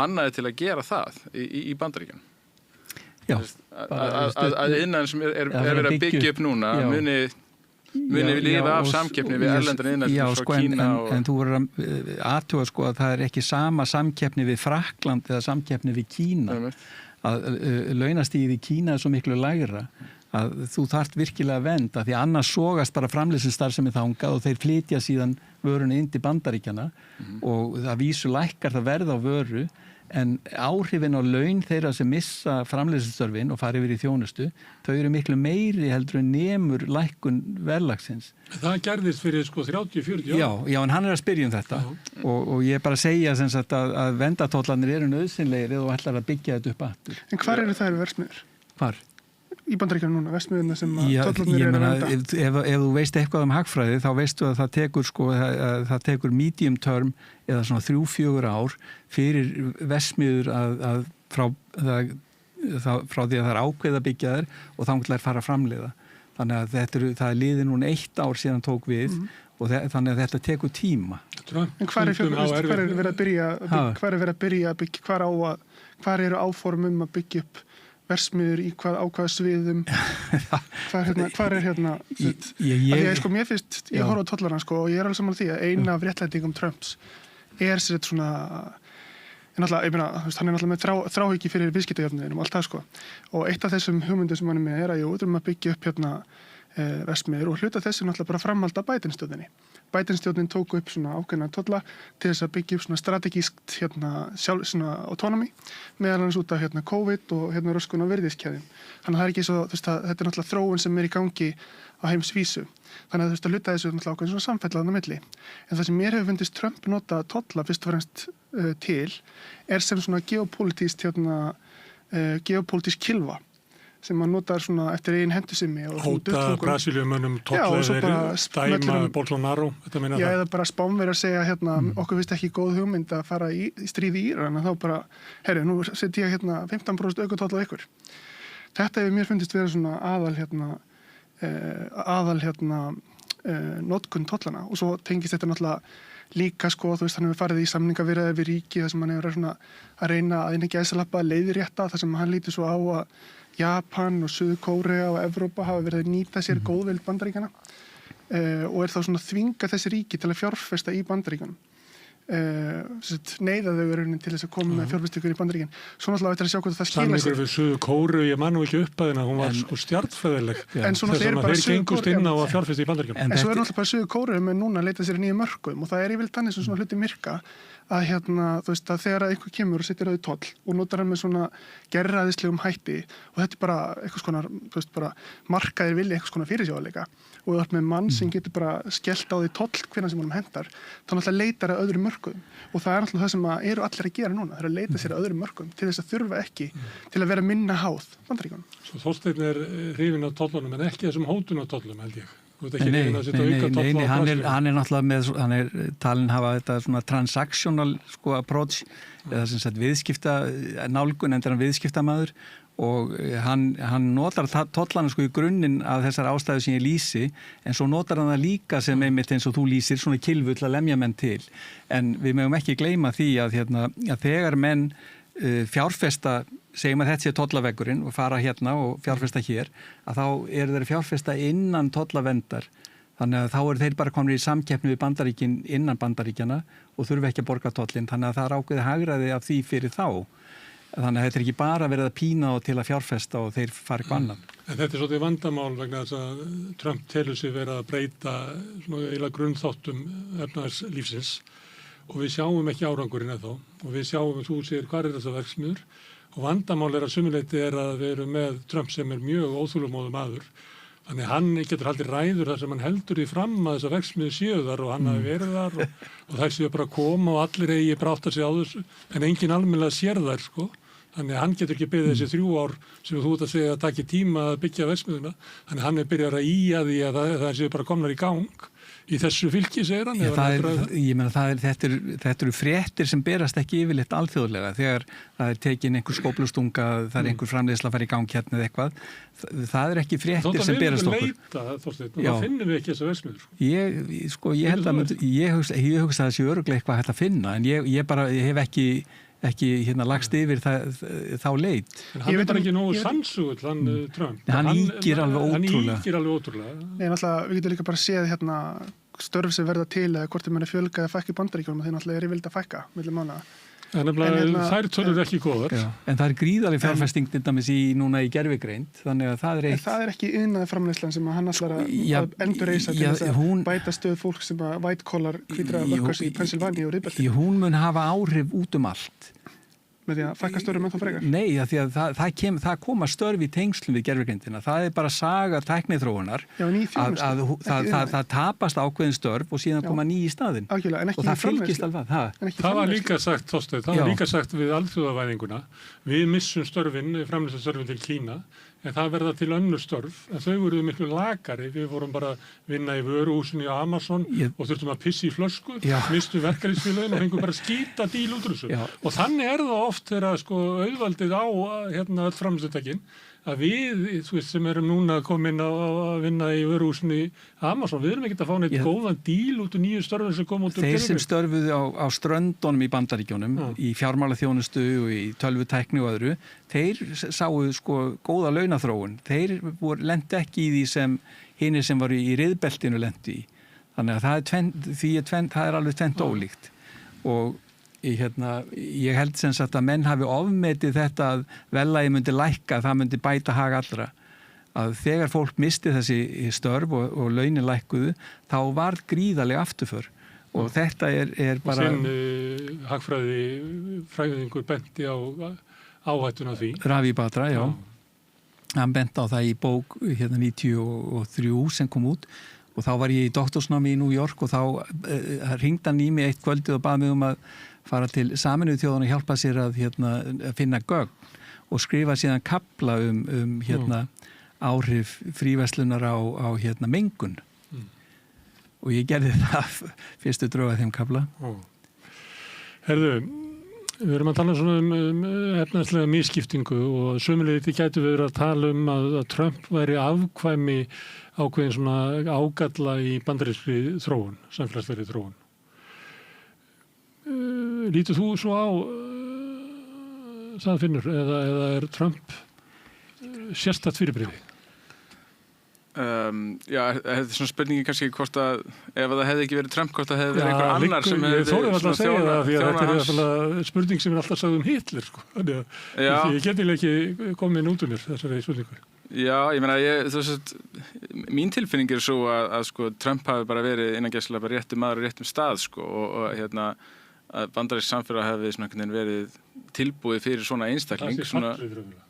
hannaði til að gera það í Bandaríkjunum? Já. Að innan sem verið að byggja upp núna muni lifa af samkeppni við erlendan iðnað frá Kína en þú verður að athuga sko að það er ekki sama samkeppni við Frakkland eða samkeppni við Kína. Að launastigið í Kína er svo miklu lægra að þú þarft virkilega að venda því annars sogast bara framleiðslustarfsemi þangað og þeir flytja síðan vörunni inn til Bandaríkjanna og það vísu lækkar það verð á vöru en áhrifin á laun þeirra sem missa framleiðslustörfin og fara yfir í þjónustu, þau eru miklu meiri heldur en nemur lækkun verðlagsins. Það gerðist fyrir sko 30-40 ára. Já, en hann er að spyrja þetta og ég er bara að segja sem sagt að vendatollarnir eru nauðsynlegir og ætlar að byggja þetta upp aftur. En hvar eru þær verksmiðjur? Hvar? Í Bandaríkjunum núna, verksmiðjurnar sem tollarnir eru að venda. Ef þú veist eitthvað hagfræði þá veistu að það tekur medium term eða svona 3-4 ár fyrir verksmiðjur að frá því að það er ákveð að byggja þær og þá ætlar fara að framleiða. Þannig að það er liðið núna 1 ár síðan tók við og þannig að þetta tekur tíma. En hvar er verið að byrja að byggja, hvar eru áform að byggja upp versmiður í ákvaða sviðum hvar er mér finnst ég horfa á tollarna og ég er alveg saman því að eina af réttlætingum Trumps er sér svona hann er náttúrulega með þráhyggju fyrir viðskiptajöfnuðinum og allt það og eitt af þessum hugmyndum sem hann er með að við að byggja upp versmiður og hluta þessi náttúrulega bara framhald af Biden-stjórninni. Biden-stjórnin tóku upp svona ákveðna tolla til þess að byggja upp svona strategískt svona autonomy meðal annars út af COVID og röskun á virðiskeðjum. Þannig að það er ekki svo þetta er náttúrulega þróun sem er í gangi á heimsvísu. Þannig að hluta þessu náttúrulega ákveðin svona samfellan á milli. En það sem mér hefur fundist Trump nota tolla fyrst og fremst til er sem svona geopolítísk kylfa sem maður notar svona eftir eigin hendusemi og hóta Brasilíumönnum tollaðir dæma Bolsonaro eða bara Spánverjar segja okkur finnst ekki góð hugmynd að fara í stríði í Íran en þá bara, nú set ég 15% aukatóll á ykkur. Þetta hefur mér fundist vera svona aðal notkun tollana og svo tengist þetta náttúrulega líka hann hefur farið í samningaviðræður við ríki þar sem hann hefur að reyna að innan gæsalappa leiðrétta þar sem hann lítur svo á að Japan og Suður Kórea og Evrópa hafa verið að nýta sér góðvild Bandaríkjanna og er þá svona að þvinga þessi ríki til að fjárfesta í Bandaríkjunum. Neyða þau raunin til þess að koma með fjárfestingur í Bandaríkin. Svo náttúrulega eftir að sjá hvað það skila Samningur við Suður Kóru, ég man nú ekki upphæðina, hún var sko stjarnfræðileg. En svo náttúrulega bara þeir gengust inn á að fjárfesta í Bandaríkjunum. En svo náttúrulega bara Suður Kóru með núna að leita sér nýju mörkum og það yfirleitt þannig sem svona hluti myrka að þú veist að þegar einhver kemur og setur á því toll og notar hann með svona gerræðislegum hætti og þetta bara einhvers konar, þú veist, bara markaðir vilja einhvers konar fyrirsjáðleika og þú ert með mann sem getur bara skellt á því toll hvenær sem honum hendar, þá náttúrulega leitar að öðrum mörkum og það er náttúrulega það sem eru allir að gera núna, það er að leita sér að öðrum mörkum til þess að þurfa ekki til að vera minna háð Bandaríkjunum. Svo Þorsteinn er hrifinn af tollunum en ekki þessum hótunartollum held ég. Nei, hann er náttúrulega með, hann er talin hafa þetta svona transactional sko approach eða sem sagt viðskipta nálgun en það er hann viðskiptamaður og hann notar tollana sko í grunninn að þessar ástæðu sem ég lýsi en svo notar hann það líka sem einmitt eins og þú lýsir svona kilfu til að lemja menn til en við megum ekki gleyma því að þegar menn fjárfesta segjum að þetta sé tollaveggurinn og fara hérna og fjárfesta hér að þá eru þeir fjárfesta innan tollaverndar þannig að þá eru þeir bara komnir í samkeppni við Bandaríkin innan Bandaríkjana og þurfa ekki að borga tollinn þannig að það er ákveðið hagræði af því fyrir þá þannig að þetta er ekki bara verið að pína og til að fjárfesta og þeir fara eitthvað annað. En þetta er svolítið vandamál vegna þess að Trump telur sig verið að breyta svona eiginlega grunnþáttum efnahagslífsins og við sjáum ekki árangurinn eða þá og við sjáum þú segir hvað er þessa verksmiður og vandamál er að sumuleyti er að við erum með Trump sem er mjög óþolumóður maður þannig hann getur haldið ræður þar sem hann heldur því fram að þessa verksmiður séu þar og hann hafi verið þar og þær séu bara að koma og allir eigi brátta sig á þessu en engin almennilega sér þær sko þannig hann getur ekki beðið þessi 3 ár sem þú ert að segja að taki tíma að byggja verksmiðuna þannig hann byrjar að ýja því að það séu bara komnar í gang í þessu fylki, segir hann. Ég meina, þetta eru fréttir sem berast ekki yfirleitt alþjóðlega þegar það er tekin einhver skóplustunga, það er einhver framleiðsla að fara í gang hérna eða eitthvað. Það er ekki fréttir sem berast okkur. Þá finnum við ekki þessa verksmiður. Ég hugsa að það sé örugglega eitthvað hægt að finna, en ég hef ekki lagst yfir þá leit. Hann er bara ekki nógu sannsúgull, hann Trump. Hann ýkir alveg ótrúlega. Nei, náttúrulega, við getum líka bara séð störf sem verða til eða hvort þeim er fjölga eða fækka í Bandaríkjunum og þeir náttúrulega er yfirleitt að fækka milli mánaða. Þær tölur ekki góðar. En það er gríðarleg fjárfesting til dæmis núna í gervigreind, þannig að það er eitt. Það er ekki iðnaðarframleiðslan sem hann ætlar að endurreisa til þess að bæta stöð fólk sem að white collar hvítra workers í Pennsylvania og Riðbeltinu. Hún mun hafa áhrif út allt. Með því að fækka störfum ennþá frekar? Nei, því að það koma störf í tengslum við gervigreindina. Það er bara saga tækniþróunar að það tapast ákveðin störf og síðan koma ný í staðinn. Og það fylgist alveg. Það var líka sagt, Þorsteinn, það var líka sagt við alþjóðavæðinguna. Við missum framleiðslustörfin til Kína, en það verða til önnur störf, en þau voru miklu lakari. Við vorum bara vinna í vöruhúsinu á Amazon og þurftum að pissa í flösku, mistu verkalýðsfélögin og fengum bara skýta díl út úr þessu. Og þannig er það oft þegar auðvaldið á öll framleiðslutækin að við, þú veist, sem erum núna komin að vinna í vöruhúsinu í Amazon, við erum ekkert að fá neitt góðan díl út úr nýju störfum sem kom út úr Þeir sem störfuðu á ströndunum í Bandaríkjunum, í fjármálaþjónustu og í tölvutækni og öðru, þeir sáu góða launaþróun. Þeir lentu ekki í því sem hinir sem voru í riðbeltinu lentu í. Þannig að það er alveg tvennt ólíkt. Og ég held sem sagt að menn hafi ofmetið þetta að verðlagið myndi lækka, það myndi bæta hag allra. Að þegar fólk misti þessi störf og launin lækkuðu, þá var gríðarleg afturför. Og þetta er bara... Sinn hagfræðingur benti á áhættuna því. Ravi Batra, já. Hann benti á það í bók 93 sem kom út. Og þá var ég í doktorsnámi í New York og þá hringdi hann í mig eitt kvöldið og bað mig um að fara til Sameinuðu þjóðanna og hjálpa sér að finna gögn og skrifa síðan kafla um áhrif fríverslunar á mengun. Og ég gerði það fyrstu drög að þeim kafla. Herðu, við erum að tala svona um efnahagslega misskiptingu og sömuleiðis gætu við verið að tala um að Trump væri afkvæmi ákveðin svona ágalla í bandarískri þróun, samfélagslegri þróun. Lítur þú svo á það Finnur eða er Trump sérstakt fyrirbrigði? Já, þetta er svona spurningi kannski hvort að ef það hefði ekki verið Trump, hvort það hefði verið einhver annar sem Ég þóði alltaf að segja það því að þetta hans. er spurning sem alltaf sagði Hitler, sko. Þannig að ég geti ekki komið út um mér þessari spurningu. Já, ég meina, mín tilfinning svo að sko, Trump hafi bara verið innangæslega bara réttum maður og réttum stað, sko, og að bandarískt samfélag hefði svona einhvern veginn verið tilbúið fyrir svona einstakling. Það sé fallið raunverulega.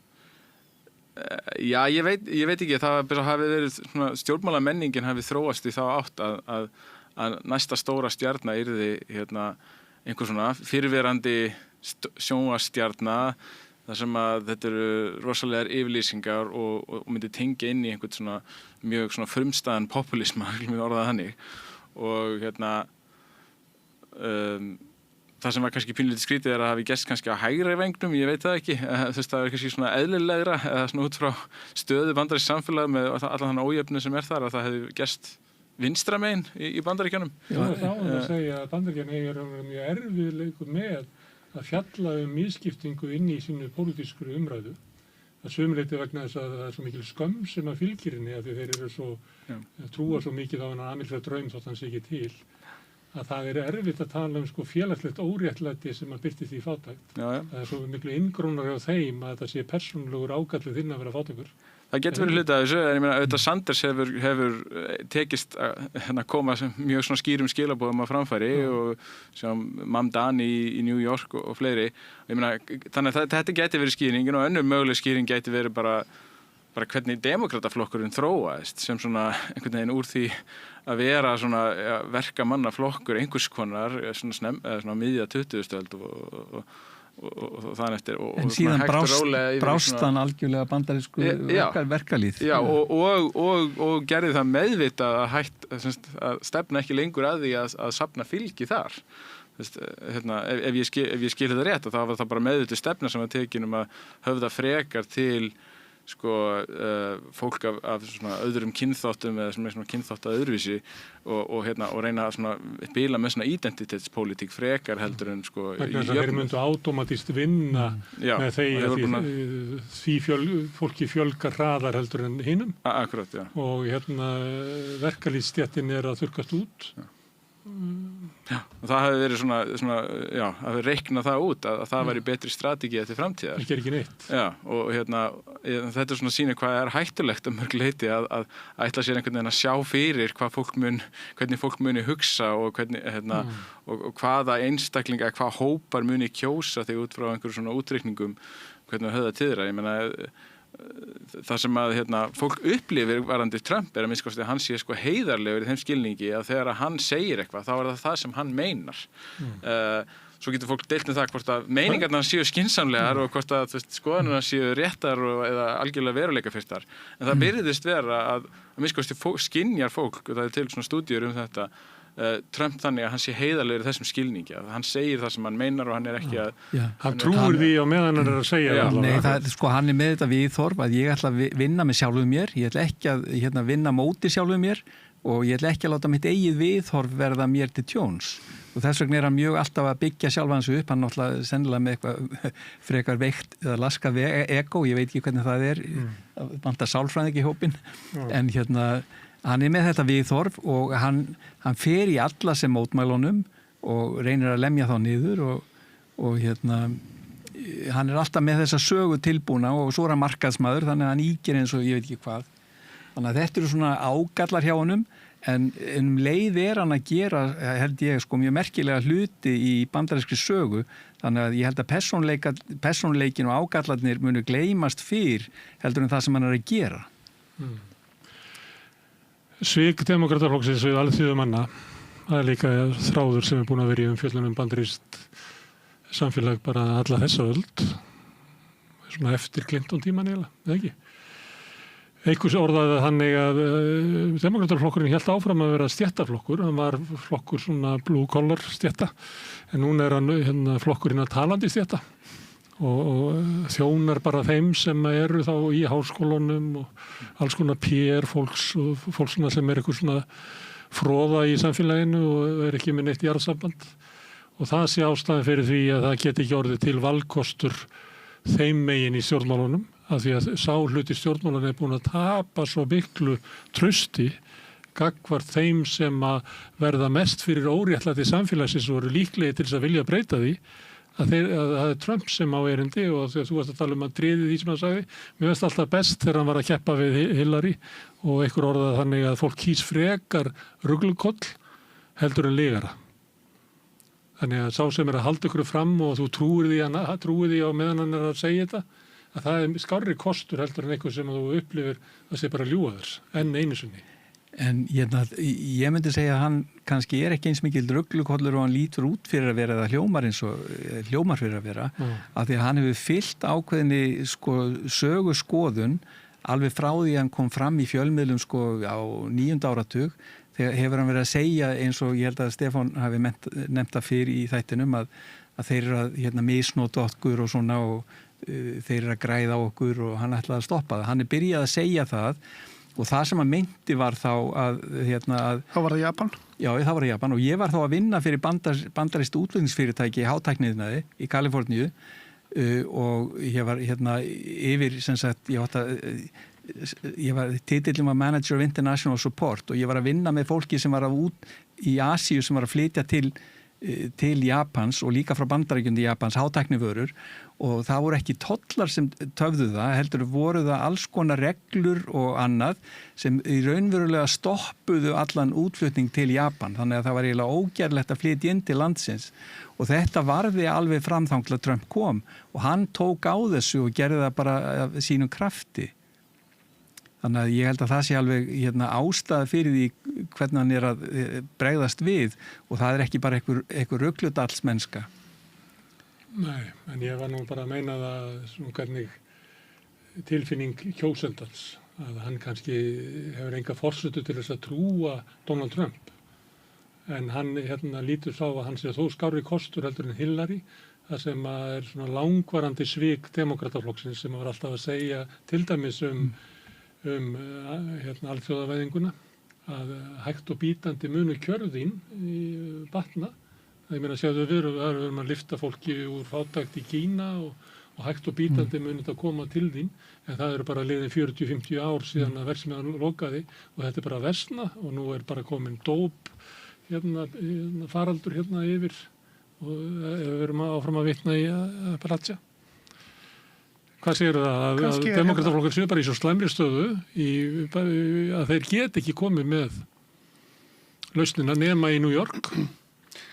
Já, ég veit ekki, það hafi verið svona, stjórnmálamenningin hafi þróast í þá átt að næsta stóra stjarna yrði einhver svona fyrirverandi sjónvarpsstjarna þar sem að þetta eru rosalegar yfirlýsingar og myndi tengja inn í einhvern svona mjög svona frumstæðan populisma, ég orða það þannig, og það sem var kannski pínlítið skrítið að hafi gerst kannski á hægri vengnum, ég veit það ekki, það er kannski svona eðlilegra eða svona út frá stöðu bandarísks samfélag með allan þann ójöfnu sem þar að það hefði gerst vinstra megin í Bandaríkjunum. Já, þá að segja að Bandaríkjunum er mjög erfiðleikur með að fjalla misskiptingu inn í sínu pólitísku umræðu. Það sömuleyti vegna þess að það er svo mikil skömm sem að fylgir henni að þeir eru svo trúa svo mikið á hennar Ameríska draum þótt hann sé ekki til. Að það er erfitt að tala sko félagslegt óréttlæti sem að birti því fátækt. Það er svo miklu inngrónar á þeim að þetta sé persónulegur ágallið þinn að vera fátækur. Það getur verið hluti af þessu, en ég meina auðvitað Sanders hefur tekist að koma mjög svona skýrum skilaboðum á framfæri og sem Mamdani í New York og fleiri. Ég meina, þannig að þetta geti verið skýringin og önnur möguleg skýring geti verið bara hvernig demokrataflokkurinn þróaðist sem svona einhvern veginn úr því að vera svona verkamannaflokkur einhvers konar svona miðja 20. öld og þannig eftir en síðan brást hann algjörlega bandarísku verkalýð. Já, og gerði það meðvitað að stefna ekki lengur að því að safna fylgi þar. Ef ég skil þetta rétt, þá var það bara meðvitað stefna sem var tekin að höfða frekar til fólk af svona öðrum kynþáttum eða sem er svona kynþátt að öðruvísi og reyna að bila með svona identitetspólitík frekar heldur en vegna þess að þeir myndu automatist vinna með því fólki fjölgar hraðar heldur en hinum. Akkurat, já. Og verkalýðsstéttin er að þurrkast út. Já, og það hefði verið svona að reikna það út að það væri betri strategía til framtíðar. Það ger ekki neitt. Já, og þetta er svona sýnir hvað er hættulegt að mörg leyti að ætla sér einhvern veginn að sjá fyrir hvernig fólk muni hugsa og hvernig og hvaða einstaklinga, hvað hópar muni kjósa þig út frá einhverjum svona útreikningum hvernig það höfða til þeirra. Ég meina það sem að fólk upplifir varandi Trump er að minnst að hann sé heiðarlegur í þeim skilningi að þegar að hann segir eitthvað þá er það sem hann meinar. Svo getur fólk deilt það hvort að meiningarnar séu skynsamlegar og hvort að skoðanirnar séu réttar eða algjörlega veruleikafirrtar. En það virðist vera að minnst skynjar fólk, og það er til svona stúdíur þetta, Trump þannig að hann sé heiðarlegur í þessum skilningi, að hann segir það sem hann meinar og hann er ekki að hann trúir því á meðan hann er að segja hann er með þetta viðhorf að ég ætla að vinna með sjálfum mér, ég ætla ekki að vinna móti sjálfum mér og ég ætla ekki að láta mitt eigið viðhorf verða mér til tjóns og þess vegna er hann mjög alltaf að byggja sjálf hans upp, hann náttúrulega sennilega með eitthvað frekar veikt eða laskað ego, ég veit ekki hvernig það er vantar sálfræðing í hópinn en hann er með þetta viðhorf og hann fer í alla sem mótmælunum og reynir að lemja þá niður og hann er alltaf með þessa sögu tilbúna og svo er hann markaðsmaður þannig að hann ígir eins og ég veit ekki hvað. Þannig að þetta eru svona ágallar hjá honum en leið er hann að gera held ég mjög merkilega hluti í bandarískri sögu þannig að ég held að persónuleikin og ágallarnir munu gleymast fyrr heldur en það sem hann er að gera. Svik demokrataflokksins við alþýðu manna, það er líka þráður sem er búin að vera í umfjöllunum bandarískt samfélag bara alla þessa öld, svona eftir Clinton tíman eða ekki. Einhvers orðaði þannig að demokrataflokkurinn hélt áfram að vera stéttaflokkur, hann var flokkur svona blue collar stétta, en núna er hann flokkurinn að talandi stétta. Og þjónar bara þeim sem eru þá í háskólunum og alls konar PR fólks og fólk sem er eitthvað svona froða í samfélaginu og er ekki með neitt jarðsamband og það sé ástæðan fyrir því að það geti ekki orðið til valkostur þeim megin í stjórnmálunum af því að sá hluti stjórnmálan er búin að tapa svo miklu trausti gagnvart þeim sem að verða mest fyrir óréttlæti samfélagsins og eru líklegi til þess að vilja breyta því að það er Trump sem á erindi og þegar þú varst að tala að tryði því sem hann sagði, mér finnst alltaf best þegar hann var að keppa við Hillary og einhver orðað þannig að fólk kýs frekar ruglukoll heldur en ligara. Þannig að sá sem er að halda ykkur fram og þú trúir því á meðan hann er að segja þetta, að það er skárri kostur heldur en eitthvað sem þú upplifir að sé bara ljúga þess enn einu sinni. En ég myndi segja að hann kannski er ekki eins mikil ruglukollur og hann lítur út fyrir að vera eða hljómar fyrir að vera af því að hann hefur fyllt ákveðinni sögu skoðun alveg frá því að hann kom fram í fjölmiðlum á 9. áratug þegar hefur hann verið að segja eins og ég held að Stefán hafi nefnt það fyrir í þættinum að þeir eru að misnota okkur og svona og þeir eru að græða á okkur og hann ætlaði að stoppa það. Hann er byrjað að segja það og það sem að meinti var þá að Þá var það Japan? Já, það var Japan og ég var þá að vinna fyrir bandarískt útflutningsfyrirtæki í hátækniiðnaði í Kaliforníu og ég var yfir sem sagt, ég var titillum að Manager of International Support og ég var að vinna með fólki sem var út í Asíu sem var að flytja til Japans og líka frá Bandaríkjum til Japans hátæknivörur og það voru ekki tollar sem töfðu það, heldur voru það alls konar reglur og annað sem í raunverulega stoppuðu allan útflutning til Japan þannig að það var eiginlega ógerlegt að flytja inn til landsins og þetta varði alveg framþang til að Trump kom og hann tók á þessu og gerði það bara af sínum krafti. Þannig að ég held að það sé alveg ástæða fyrir því hvernig hann er að bregðast við og það er ekki bara einhver rugludallsmennska. Nei, en ég var nú bara að meina það svona hvernig tilfinning kjósendans að hann kannski hefur enga forsötu til þess að trúa Donald Trump en hann lítur sá að hann sé þó skárri kostur heldur en Hillary það sem er svona langvarandi svik demokrataflokksins sem var alltaf að segja til dæmis alþjóðavæðinguna að hægt og bítandi munu kjörðín í batna. Það ég meina séðu við erum að lyfta fólki úr fátækt í Kína og hægt og bítandi munu þetta koma til þín en það eru bara liðin 40-50 ár síðan að verksmiðjan lokaði og þetta er bara versna og nú er bara komin dóp faraldur yfir og við erum áfram að vitna í Appalachia. Hvað segir það? Að demokrataflokkur séu bara í svo slæmri stöðu að þeir get ekki komið með lausnina nema í New York?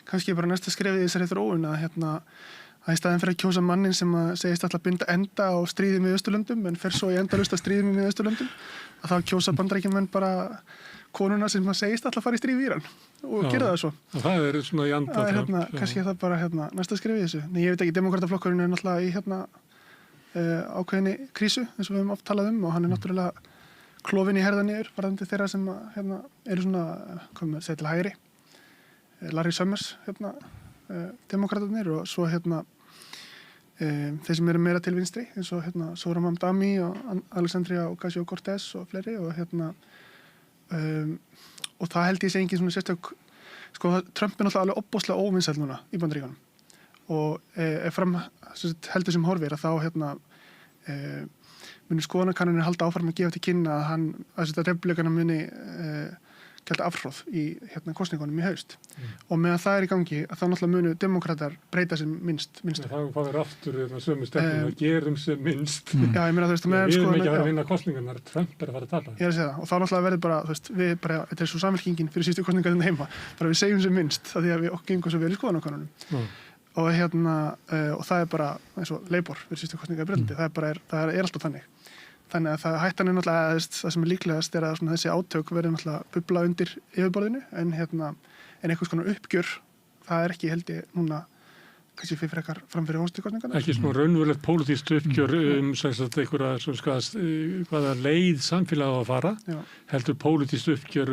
Kannski bara næsta skrefið í þessari þróun að í staðin fyrir að kjósa mannin sem segist alltaf binda enda á stríði með Austurlöndum en fer svo í endalaust að stríði með Austurlöndum að þá kjósa Bandaríkjamenn bara konuna sem segist alltaf fara í stríð við Íran og gera það svo. Það er svona í anda Trump. Kannski það bara næsta skrefið í þessu. Nei, ég veit ekki, demokrataflokkurinn er náttúrulega í ákveðinni krísu eins og við höfum oft talað og hann er náttúrulega klofin í herða niður varðandi þeirra sem eru svona komið til hægri Larry Summers demokratarnir og svo þeir sem eru meira til vinstri eins og Zohran Mamdani og Alexandria Ocasio-Cortez og fleiri og og það held ég sé engin svona sérstök Trump er náttúrulega alveg opbóðslega óvinsæll núna í Bandaríkjunum og heldur sem horfir að þá muni skoðanakannanir halda áfram að gefa til kynna að republikana muni gælda afhróð í kosningunum í haust og meðan það er í gangi að þá náttúrulega munu demokratar breyta sem minnst Það fáir aftur sömu stefnum að gerum sem minnst Já, ég meina við erum ekki að vera að vinna kosningarnar Trump er að fara að tala Ég er að segja það og þá náttúrulega verður bara við bara, þetta er svo samfélkingin fyrir síðustu kosningar þarna heima bara við segjum sem minnst því að við okkur gengum svo vel í skoðanakannanum og og það er bara eins og Labour fyrir síðustu kosningar í Bretlandi það er alltaf þannig að hættan er náttúrulega það sem er líklegast er að þessi átök verður náttúrulega bubla undir yfirborðinu en einhvers konar uppgjör það er ekki held ég núna kannski fyrir frekar framfyrir hóstukostningarna Ekki svona raunverulegt pólitískt uppgjör hvaða leið samfélag á að fara heldur pólitískt uppgjör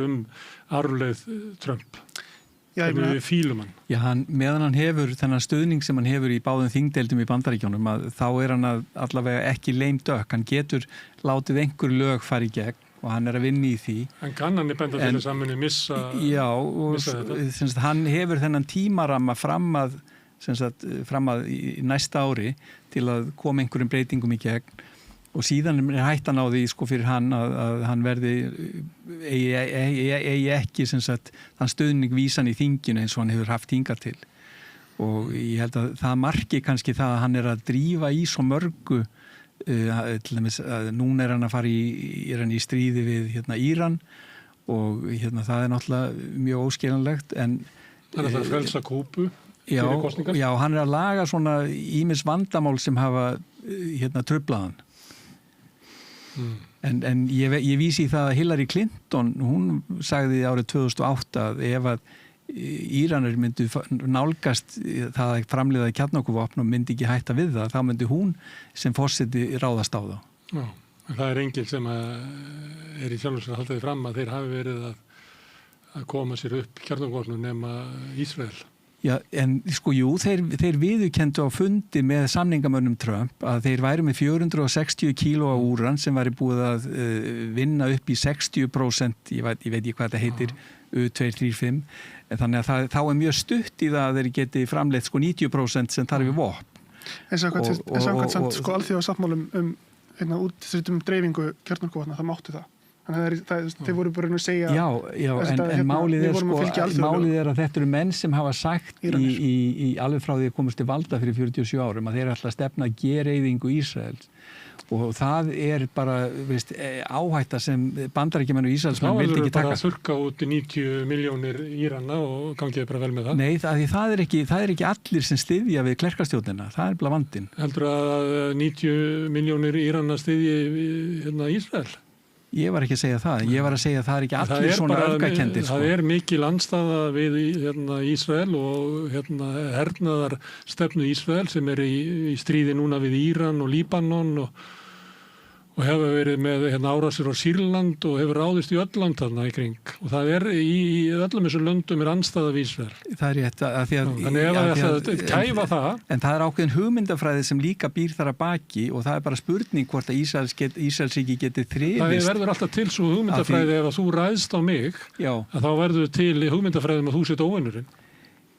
arfleið Trump Hvernig við fílum hann? Já, meðan hann hefur þennan stuðning sem hann hefur í báðum þingdeildum í Bandaríkjónum að þá er hann allavega ekki lame duck. Hann getur látið einhver lög fara í gegn og hann er að vinna í því. En kann hann benda til þess að hann muni missa þetta? Hann hefur þennan tímaramma fram að í næsta ári til að koma einhverjum breytingum í gegn og síðan hættan á því sko fyrir hann að hann verði eigi ekki sem sagt þann stöðning vísan í þinginu eins og hann hefur haft hingað til og ég held að það marki kannski það að hann að drífa í svo mörgu til dæmis að núna hann að fara í stríði við Íran og það náttúrulega mjög óskiljanlegt en hann að frelsa Kúbu fyrir kosningar. Já, hann að laga svona ýmis vandamál sem hafa truflaðan. En ég vísi í það að Hillary Clinton, hún sagði árið 2008 að ef að Íranar myndu nálgast það að framleiða kjarnorkuvopn og myndi ekki hætta við það, þá myndi hún sem forseti ráðast á þá. Já, en það enginn sem í sjálfur sér að halda því fram að þeir hafi verið að koma sér upp kjarnorkuvopnum nema Ísrael. Já, en sko jú, þeir viðurkenndu á fundi með samningamönnum Trump að þeir væru með 460 kíló af úran sem væri búið að vinna upp í 60%, ég veit ekki hvað þetta heitir, U235, en þannig að þá mjög stutt í það að þeir geti framleitt sko 90% sem þarf við vopn. En samkvæmt samt sko alþjóðasáttmálum útsettum dreifingu kjarnorkuvopna, það máttu það. Þannig að þeir voru bara að segja... Já, en málið er að þetta eru menn sem hafa sagt í alveg frá því að komast til valda fyrir 47 árum að þeir ætla að stefna gereyðingu Ísraels og það bara áhætta sem Bandaríkjamenn og Ísraelsmenn vildi ekki taka. Það bara þurrka út 90 milljónir Írana og gangiði bara vel með það? Nei, það er ekki allir sem styðja við klerkastjórnina, það er bara vandinn. Heldur að 90 milljónir Írana styðji Ísrael? Ég var ekki að segja það, ég var að segja að það er ekki allir svona öfgakendir. Það er mikil andstaða við Ísrael og hernaðar stefnu Ísrael sem í stríði núna við Íran og Líbanon og hefur verið með árásir á Sýrland og hefur ráðist í öll land þarna í kring og það í öllum þessum löndum andstaða við Ísrael. Það er rétt að því að... Þannig ef það kæfa það... En það er ákveðin hugmyndafræði sem líka býr þar að baki og það er bara spurning hvort að Ísraelsríki geti þrifist. Það verður alltaf til svo hugmyndafræði ef að þú ræðst á mig að þá verður til hugmyndafræði að þú sett óvinnurinn.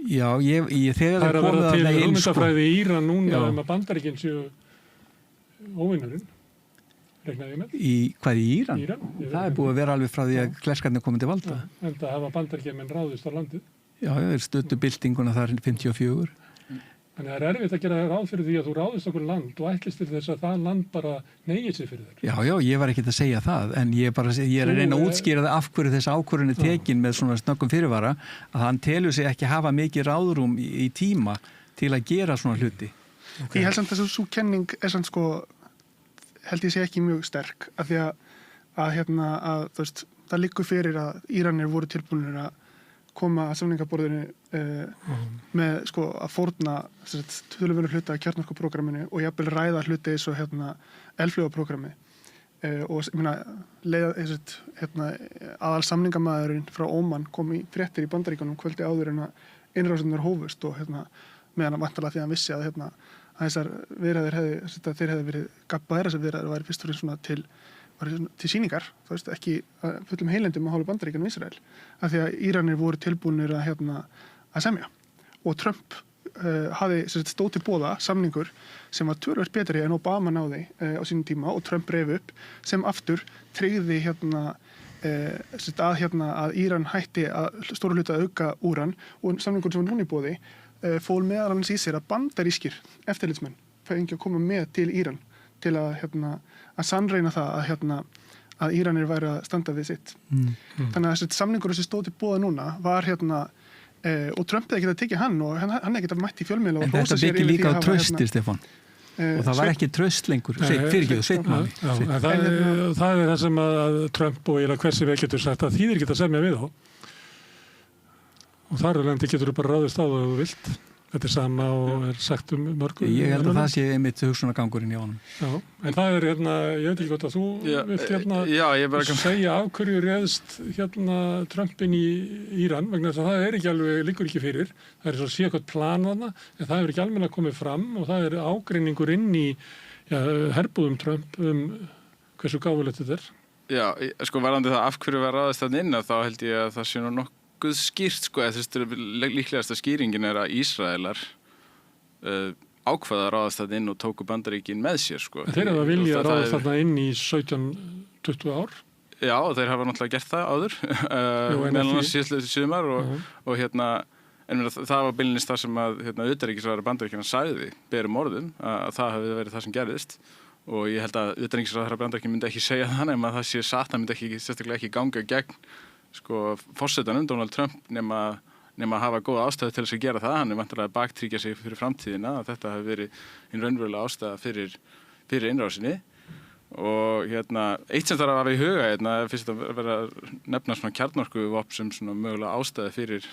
Já, þegar það verður til hugmyndafræði í Íran núna að Bandaríkin séu óvinnurinn. Hvað í Íran? Það er búið að vera alveg frá því að klerkarnir komið til valda. En það hafa Bandaríkjamenn ráðist á landið. Já, þeir stöddu byltinguna þar 54. Þannig það erfitt að gera ráð fyrir því að þú ráðist okkur land og ætlist til þess að það land bara neyið sig fyrir þér. Já, ég var ekkert að segja það, en ég er að reyna að útskýra það af hverju þessi ákvörðun er tekin með svona snöggum fyrirvara, að hann telur sig ekki hafa mikið ráðrúm í tíma til að gera svona hluti. Ég held samt að þessu kenning er samt sko held ég sé ekki mjög sterk af því að þú veist, það liggur fyrir að Íranir voru tilbúinir að koma að samningaborðinu með sko að fórna töluverður hluta af kjarnorkuprógramminu og jafnvel ræða hluti eins og eldflugaprógrammi og ég meina aðal samningamæðurinn frá Óman kom í fréttir í Bandaríkjunum kvöldi áður en að innrásinnar hófust og meðan að vantarlega því að hann vissi að að þessar viðræður þeir hefði verið gabbaðir þessar viðræður væri fyrst og fremst til sýningar, þú veist, ekki fullum heilendum að hálfu Bandaríkjunum og Ísrael af því að Íranir voru tilbúnir að semja og Trump hafði stóð til boða samningur sem var töluvert betri en Obama náði á sínum tíma og Trump reif upp sem aftur tryggði að Íran hætti að stóru hluta auka úran og samningur sem var núna í boði fól meðal annars í sér að bandarískir eftirlitsmenn fengi að koma með til Íran til að sannreina það að Íranir væri að standa við sitt. Þannig að þessi samningur sem stóð til boða núna var og Trump hefði ekki að tekja hann og hann hefði ekki að mætti í fjölmiðla en þetta byggir líka á trausti, Stefán og það var ekki traust lengur Sveitmanni. Það er það sem að Trump og hversi við getur sagt að þýðir geta semja við þá og þar alveg getur þú bara ráðist á það ef þú vilt. Þetta er sama og er sagt mörgum. Ég held að það sé einmitt hugsunargangurinn í honum. Já, en það er ég veit ekki gott að þú vilt segja af hverju réðst Trumpin í Íran vegna þess að það er ekki alveg, liggur ekki fyrir. Það er svo sé eitthvað plan þarna, en það hefur ekki almennilega komið fram og það er ágreiningur inn í herbúðum Trump hversu gáfulegt þetta er. Já, sko varðandi það af hverju var ráðist þarna inn þá held ég að það sé nú nokkuð skýrt sko, líklegasta skýringin er að Ísraelar ákvaða að ráðast þarna inn og tóku Bandaríkin með sér, sko. Þeir hafa viljað að ráðast þarna inn í 17-20 ár. Já, þeir hafa náttúrulega gert það áður, meðal annars síðastliðið sumar og hérna, en það var beinlínis það sem að utanríkisráðherra Bandaríkjanna sagði berum orðum, að það hafi verið það sem gerðist og ég held að utanríkisráðherra Bandaríkjanna myndi ekki segja það nema að það sé satt, það myndi sérstaklega ekki ganga gegn sko forsetanum Donald Trump nema að hafa góða ástæðu til þess að gera það, hann vantarlega að baktryggja sig fyrir framtíðina að þetta hafi verið einn raunverulega ástæða fyrir innrásinni. Og eitt sem þarf að hafa í huga fyrst að vera að nefna svona kjarnorkuvopn sem svona mögulega ástæða fyrir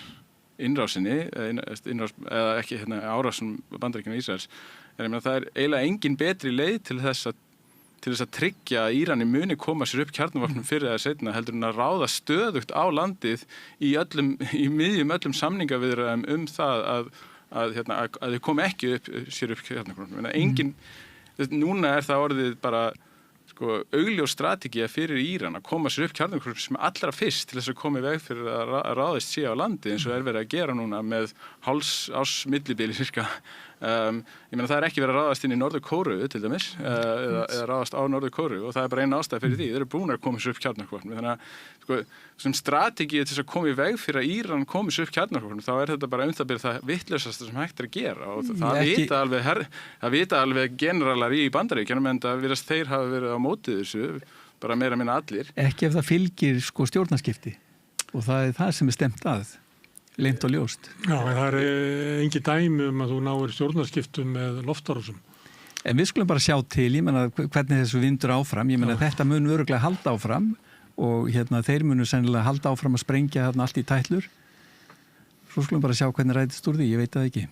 innrásinni eða ekki árásum Bandaríkjanna og Ísraels það er eiginlega engin betri leið til þess að tryggja að Írani muni koma sér upp kjarnavopnum fyrir eða seinna heldur en að ráða stöðugt á landið í miðjum öllum samningaviðræðum það að þau komi ekki sér upp kjarnavopnum. Núna er það orðið bara augljós strategía fyrir Íran að koma sér upp kjarnorkuvopnum sem allra fyrst til þess að koma í veg fyrir að ráðist sé á landi eins og er verið að gera núna með hálfs árs millibili cirka. Ég meina það er ekki verið að ráðast inn í Norður-Kóreu til dæmis eða ráðast á Norður-Kóreu og það er bara eina ástæða fyrir því. Þeir eru búin að koma sér upp kjarnorkuvopnum. Þannig að sem strategía til þess að koma í veg fyrir að Íran komi sér upp kjarnorkuvopnum þá er þetta bara það vitlausasta sem hægt er að gera og það vita alveg generalar í Bandaríkjunum en það virðast þeir hafa verið á móti þessu bara meira minna allir. Ekki ef það fylgir stjórnarskipti og það er það sem er stemt að leynt og ljóst. Já, það er engin dæmi að þú náir stjórnarskiptum með loftárásum. En við skulum bara sjá til, ég meina hvernig þessu vindur áfram, ég meina þetta mun örugglega halda áfram og þeir munu sennilega halda áfram að sprengja allt í tætlur. Svo skulum bara sjá hvernig rætist úr því, ég veit það ekki.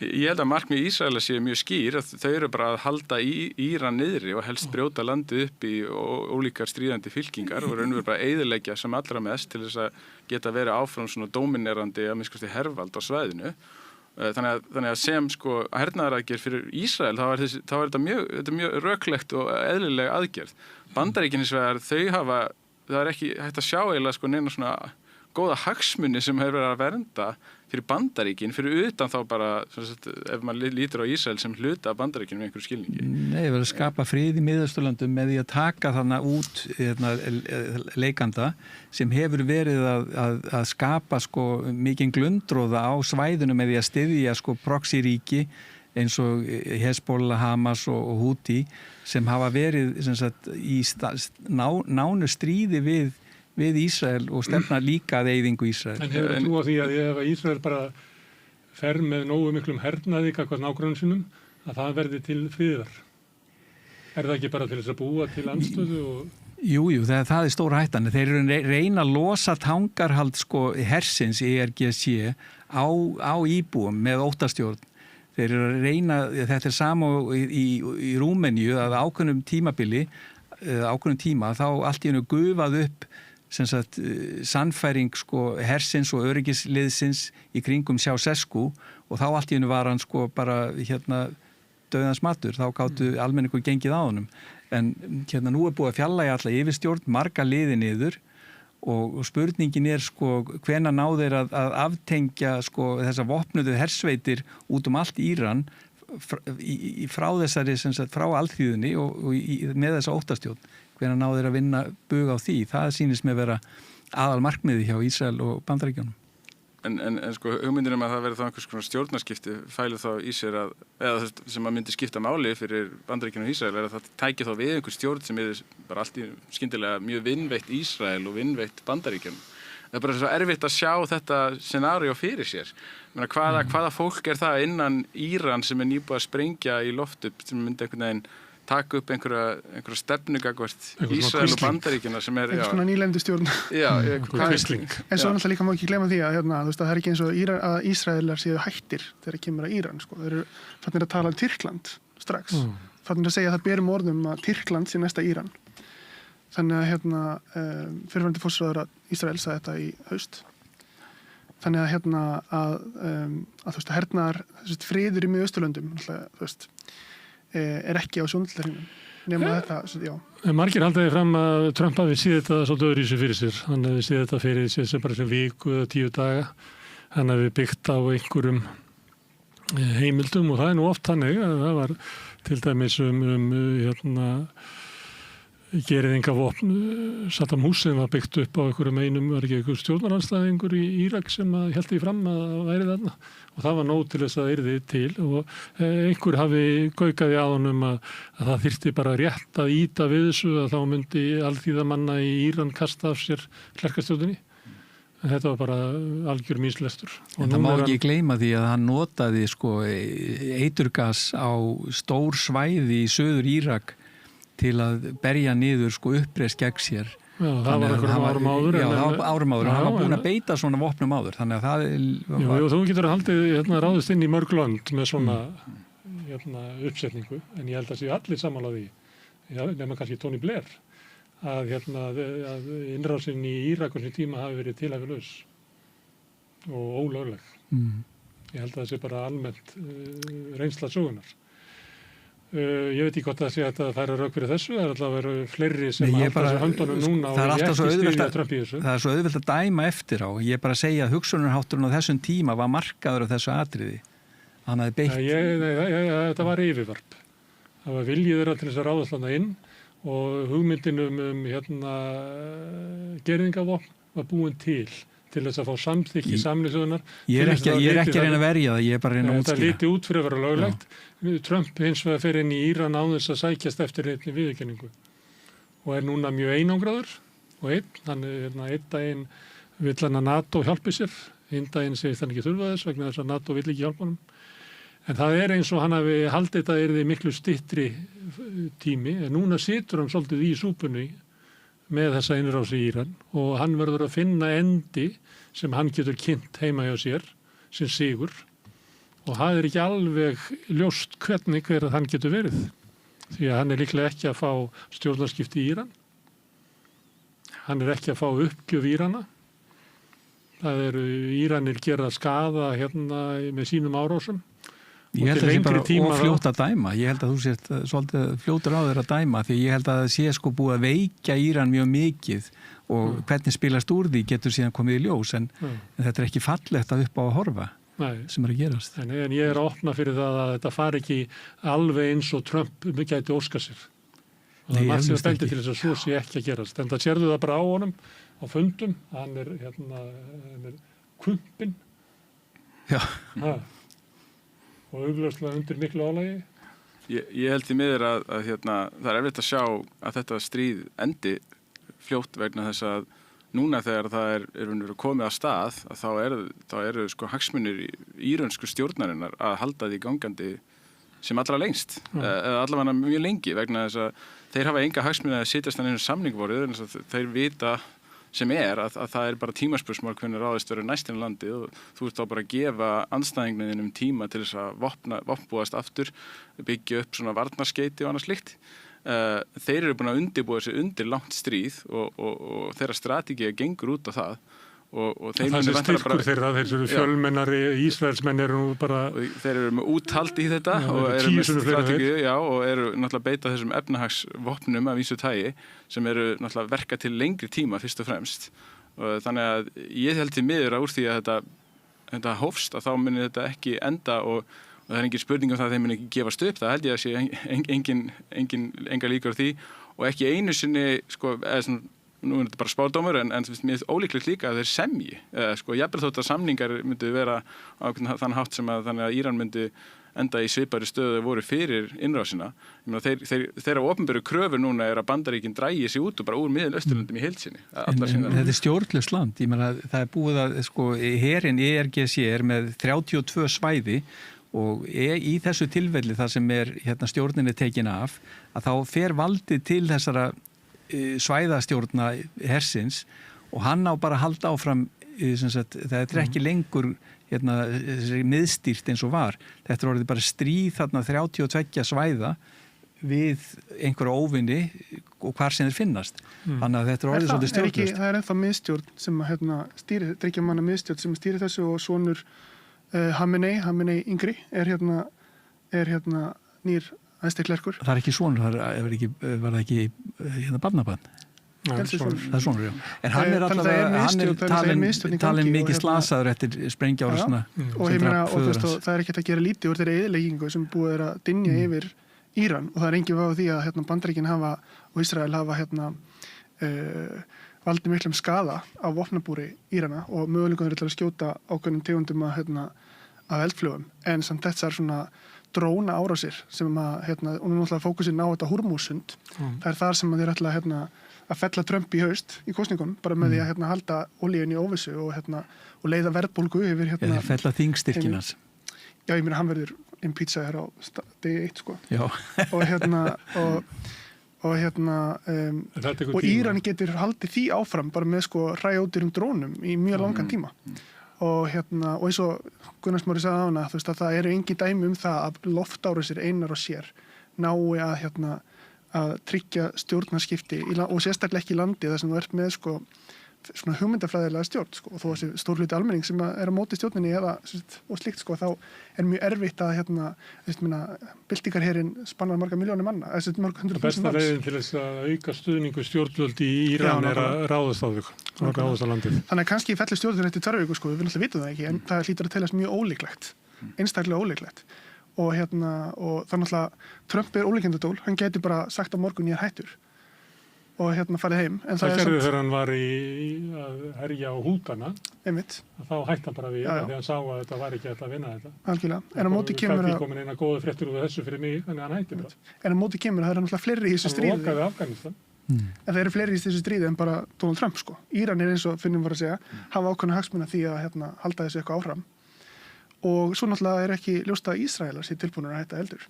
Ég held að markmið Ísraela sé mjög skýr að þau eru bara að halda Íran niðri og helst brjóta landið upp í ólíkar stríðandi fylkingar og raunverulega bara eyðileggja sem allra mest til þess að geta verið áfram svona dóminerandi að minnst kosti hervald á svæðinu. Þannig að sem hernaðaraðgerð fyrir Ísrael þá er þetta mjög röklegt og eðlileg aðgerð. Bandaríkin hins vegar það er ekki hægt að sjá eiginlega neina svona góða hagsmuni sem hefur verið að vernda fyrir Bandaríkin, fyrir utan þá bara ef maður lítur á Ísrael sem hluta af Bandaríkinu með einhverju skilningi. Nei, það verður að skapa frið í Miðausturlöndum með því að taka þannig út leikanda sem hefur verið að skapa mikinn glundróða á svæðinu með því að styðja proxy-ríki eins og Hezbollah, Hamas og Houthi sem hafa verið í nánu stríði við Ísrael og stefna líka að eyðingu Ísrael. En hefur þú trú á því að ef Ísrael bara fer með nógu miklum hernaði gagnvart nágrönnum sínum að það verði til friðar? Er það ekki bara til þess að búa til andstöðu? Jú, það er stóra hættan. Þeir eru reyna að losa tangarhald hersins ERGC á íbúum með óttastjórn. Þeir eru að reyna, þetta er sama í Rúmeníu að ákveðnum tíma þá allt í einu gufað upp sannfæring hersins og öryggisliðsins í kringum Ceausescu og þá allt í einu var hann bara dauðans matur, þá gátu almenningur gengið á honum. En nú er búið að fjarlægja alla yfirstjórn, marga liði niður og spurningin er hvenær ná þeir að aftengja þessar vopnuðu hersveitir út allt Íran frá þessari frá alþýðunni og með þessa óttastjórn. Hvenær ná þeir að vinna bug á því? Það sýnist með vera aðal markmiði hjá Ísrael og Bandaríkjunum. En hugmyndin að það verði þá einhvers konar stjórnarskipti fælir þá í sér eða sem að myndi skipta máli fyrir Bandaríkjunum og Ísrael er að það tæki þá við einhver stjórn sem er bara allt í skyndilega mjög vinnveitt Ísrael og vinnveitt Bandaríkjunum. Það er bara svo erfitt að sjá þetta scenaríu fyrir sér. Hvaða fólk er það innan Íran sem er nýbúið að sprengja í loft upp sem myndi einhvern veginn taka upp einhverja stefnu gagnvart Ísrael og Bandaríkjana sem er einhvers konar nýlendu stjórn. Kvisling. En svo náttúrulega líka má ekki gleyma því að það er ekki eins og að Ísraelar séu hættir þegar kemur að Íran. Þeir eru fannir að tala um Tyrkland strax. Fannir að segja að það berum orðum að Tyrkland sé næsta Íran. Þannig að fyrirverandi forsæðara Ísrael sagði þetta í haust. Þannig að hernaðar friður í Miðausturlöndum er ekki á sjóndeildarhringnum nema þetta, já. Margir halda því fram að Trump hafi séð þetta svolítið öðruvísi fyrir sér. Hann hefði séð þetta fyrir sér sem bara sem viku eða 10 daga. Hann hefði byggt á einhverjum heimildum og það nú oft þannig að það var til dæmis gerðingavopn Saddam Hussein var byggt upp á einhverjum einum, var ekki einhver stjórnaranstæðingur í Írak sem held því fram að væri þarna og það var nóg til þess að yrði til og einhver hafi gaukaði á honum að það þyrfti bara rétt að ýta við þessu að þá myndi alþýðamanna í Íran kasta af sér klerkastjórninni. En þetta var bara algjör míslestur. En það má ekki gleyma því að hann notaði eiturgas á stór svæði í söður Írak til að berja niður uppreist gegn sér. Já, það var einhverjum árum áður. Já, það var árum áður. Hann var búinn að beita svona vopnum áður. Þannig að það Jú, þú getur haldið ráðist inn í mörg lönd með svona uppsetningu, en ég held að séu allir sammála því. Já, nema kannski Tony Blair. Að innrásin í Írak á þessum tíma hafi verið tilhæfulaus og ólögleg. Ég held að það sé bara almennt reynsla sögunar. Ég veit ekki hvort það sé að það færa rauk fyrir þessu, það alltaf verið fleiri sem halda þessu höndunum núna og ég ekki stýrja Trump í þessu. Það svo auðvelt að dæma eftir á. Ég bara segja að hugsunarhátturinn á þessum tíma var markaður á þessu atriði. Hann hafði beitt. Þetta var yfirvarp. Það var viljið þeirra til þess að ráðast þarna inn og hugmyndin gerðingavopn var búin til þess að fá samþykki samningsöðunar. Ég er ekki að reyna að verja það, ég er bara að reyna að útskýra. Þetta líti út fyrir að vera löglegt. Trump hins vegar fer inn í Íran án þess að sækjast eftir einni viðurkenningu og er núna mjög einangraður og hann einn daginn vill hann að NATO hjálpi sér, hinn daginn segist hann ekki þurfa þess vegna þess að NATO vill ekki hjálpa honum. En það er eins og hann hafi haldið þetta yrði miklu styttri tími, en núna situr hann svolítið í súpunni með þessa innrás í Íran og hann verður að finna endi sem hann getur kynnt heima hjá sér, sem sigur. Og það er ekki alveg ljóst hver hann getur verið. Því að hann er líklega ekki að fá stjórnarskipti í Íran. Hann er ekki að fá uppgjöf Írana. Það eru Íranir gera skaða með sínum árásum. Ég held að það sé bara ofljótt að dæma. Ég held að þú sért svolítið fljótur á þér að dæma því ég held að það sé búið að veikja Íran mjög mikið og hvernig spilast úr því getur síðan komið í ljós en þetta er ekki fallegt að upp á að horfa. Nei. Sem að gerast. En ég er að opna fyrir það að þetta fari ekki alveg eins og Trump gæti óska sér. Og það er margt sem bendir til þess að svo sé ekki að gerast. En það sérðu það bara á honum, á fundum, hann er kumpinn. Já. Og augljóslega undir miklu álagi. Ég held í miður að það er erfitt að sjá að þetta stríð endi fljótt vegna þess að núna þegar það er komið að stað að þá eru hagsmunir írönsku stjórnarinnar að halda því gangandi sem allra lengst eða allavega mjög lengi vegna þess að þeir hafa enga hagsmunir að sitjast hann einu samningvorið en þeir vita sem að það er bara tímaspursmál hvernig ráðist verður næst inn í landið og þú ert þá bara að gefa andstæðingnum tíma til þess að vopnbúast aftur, byggja upp svona varnarskeiti og annað slíkt. Þeir eru búin að undirbúa sig undir langt stríð og þeirra strategía gengur út á það og þeir það er styrkur þeirra, þeir eru fjölmennari Ísraelsmenn eru nú bara þeir eru með úthald í þetta og eru með strategíu og eru náttúrulega beita þessum efnahagsvopnum af vísu tagi sem eru náttúrulega verka til lengri tíma fyrst og fremst og þannig að ég held til miður að úr því að þetta hófst að þá muni þetta ekki enda og það er engin spurning það að þeim muni ekki gefast upp, það held ég að sé enga líkur á því og ekki einu sinni, nú er þetta bara spádómur en mér er ólíklegt líka að þeir semji, jafnvel þótt að samningar myndi vera á þann hátt sem að þannig að Íran myndi enda í svipari stöðu voru fyrir innrásina. Þeirra opinberu kröfur núna er að Bandaríkin drægi sig út og bara úr Miðausturlöndum í heild sinni. Þetta er stjórnlaust land, ég meina það er búið að herinn ERGC er með 32 svæði og í þessu tilfelli þar sem stjórnin er tekin af að þá fer valdið til þessara svæðastjórna hersins og hann á bara að halda áfram það er ekki lengur miðstýrt eins og var. Þetta er orðið bara stríð þarna 32 svæða við einhverja óvinni og hvar sem þeir finnast. Þannig að þetta er orðið svolítið stjórnlaust. Það er ennþá miðstjórn sem stýrir, þriggjamanna miðstjórn sem stýrir þessu og sonur Khamenei yngri er nýr æðsti klerkur. Það er ekki sonur, var það ekki barnabarn? Elsti sonur. Það er svona, já. En hann er Þannig að það er allavega, mistök, hann mistök í er talin gangi mikið og slasaður eftir sprengjára og ég meina, og það er ekki að gera lítið úr þeirri eyðileggingu sem búið að dynja yfir Íran og það er engin váð því að Bandaríkin hafa og Ísrael hafa valdi miklum skaða á vopnabúri Írana og möguleikum til að skjóta ákveðnum tegundum af eldflugum en samt þessar svona dróna árásir sem og nú náttúrulega fókusinn á þetta Hormúzsund það er þar sem þeir ætla að fella Trump í haust í kosningunum bara með því að halda olíunni í óvissu og leiða verðbólgu yfir þeir fella þingstyrkinans. Já, ég meina hann verður impeachað hér á degi 1 sko. Já. og Íran getur haldið því áfram bara með hræódýrum drónum í mjög langan tíma og eins og Gunnar Smári sagði á hana að það eru engin dæmi það að loftárásir einar og sér nái að tryggja stjórnarskipti og sérstaklega ekki í landi þar sem þú ert með svona hugmyndafræðilega stjórn og þó þessi stór hluti almenning sem er á móti stjórninni og slíkt þá er mjög erfitt að byltingarherinn spannar marga milljónir manna mörg hundruð þúsund manns. Besta leiðin til þess að auka stuðningu stjórnvöld í Íran er að ráðast á þau og ráðast á landið. Þannig að kannski fellur stjórnvöld eftir 2 vikur við náttúrulega vitum það ekki en það hlýtur að teljast mjög ólíklegt einstaklega ólíklegt og það náttúrulega Trump er ólíkindadól, hann gæti bara sagt á morgun ég er hættur og farið heim. En það gerði þegar hann var að herja á Hútana einmitt. Þá hætti hann bara við þegar hann sá að þetta var ekki að vinna þetta. Algjörlega. En á móti kemur að komin eina góða fréttir úr þessu fyrir mig þannig að hann hætti bara. En á móti kemur að það er náttúrulega fleiri í þessu stríði. Hann lokaði Afganistan. En það eru fleiri í þessu stríði en bara Donald Trump sko. Íran er eins og finnum var að segja hafa ákveðna hagsmuna því að halda þessu eitthvað áfram. Og svo náttúrulega er ekki ljóst að Ísraelar sé tilbúnir að hætta eldur.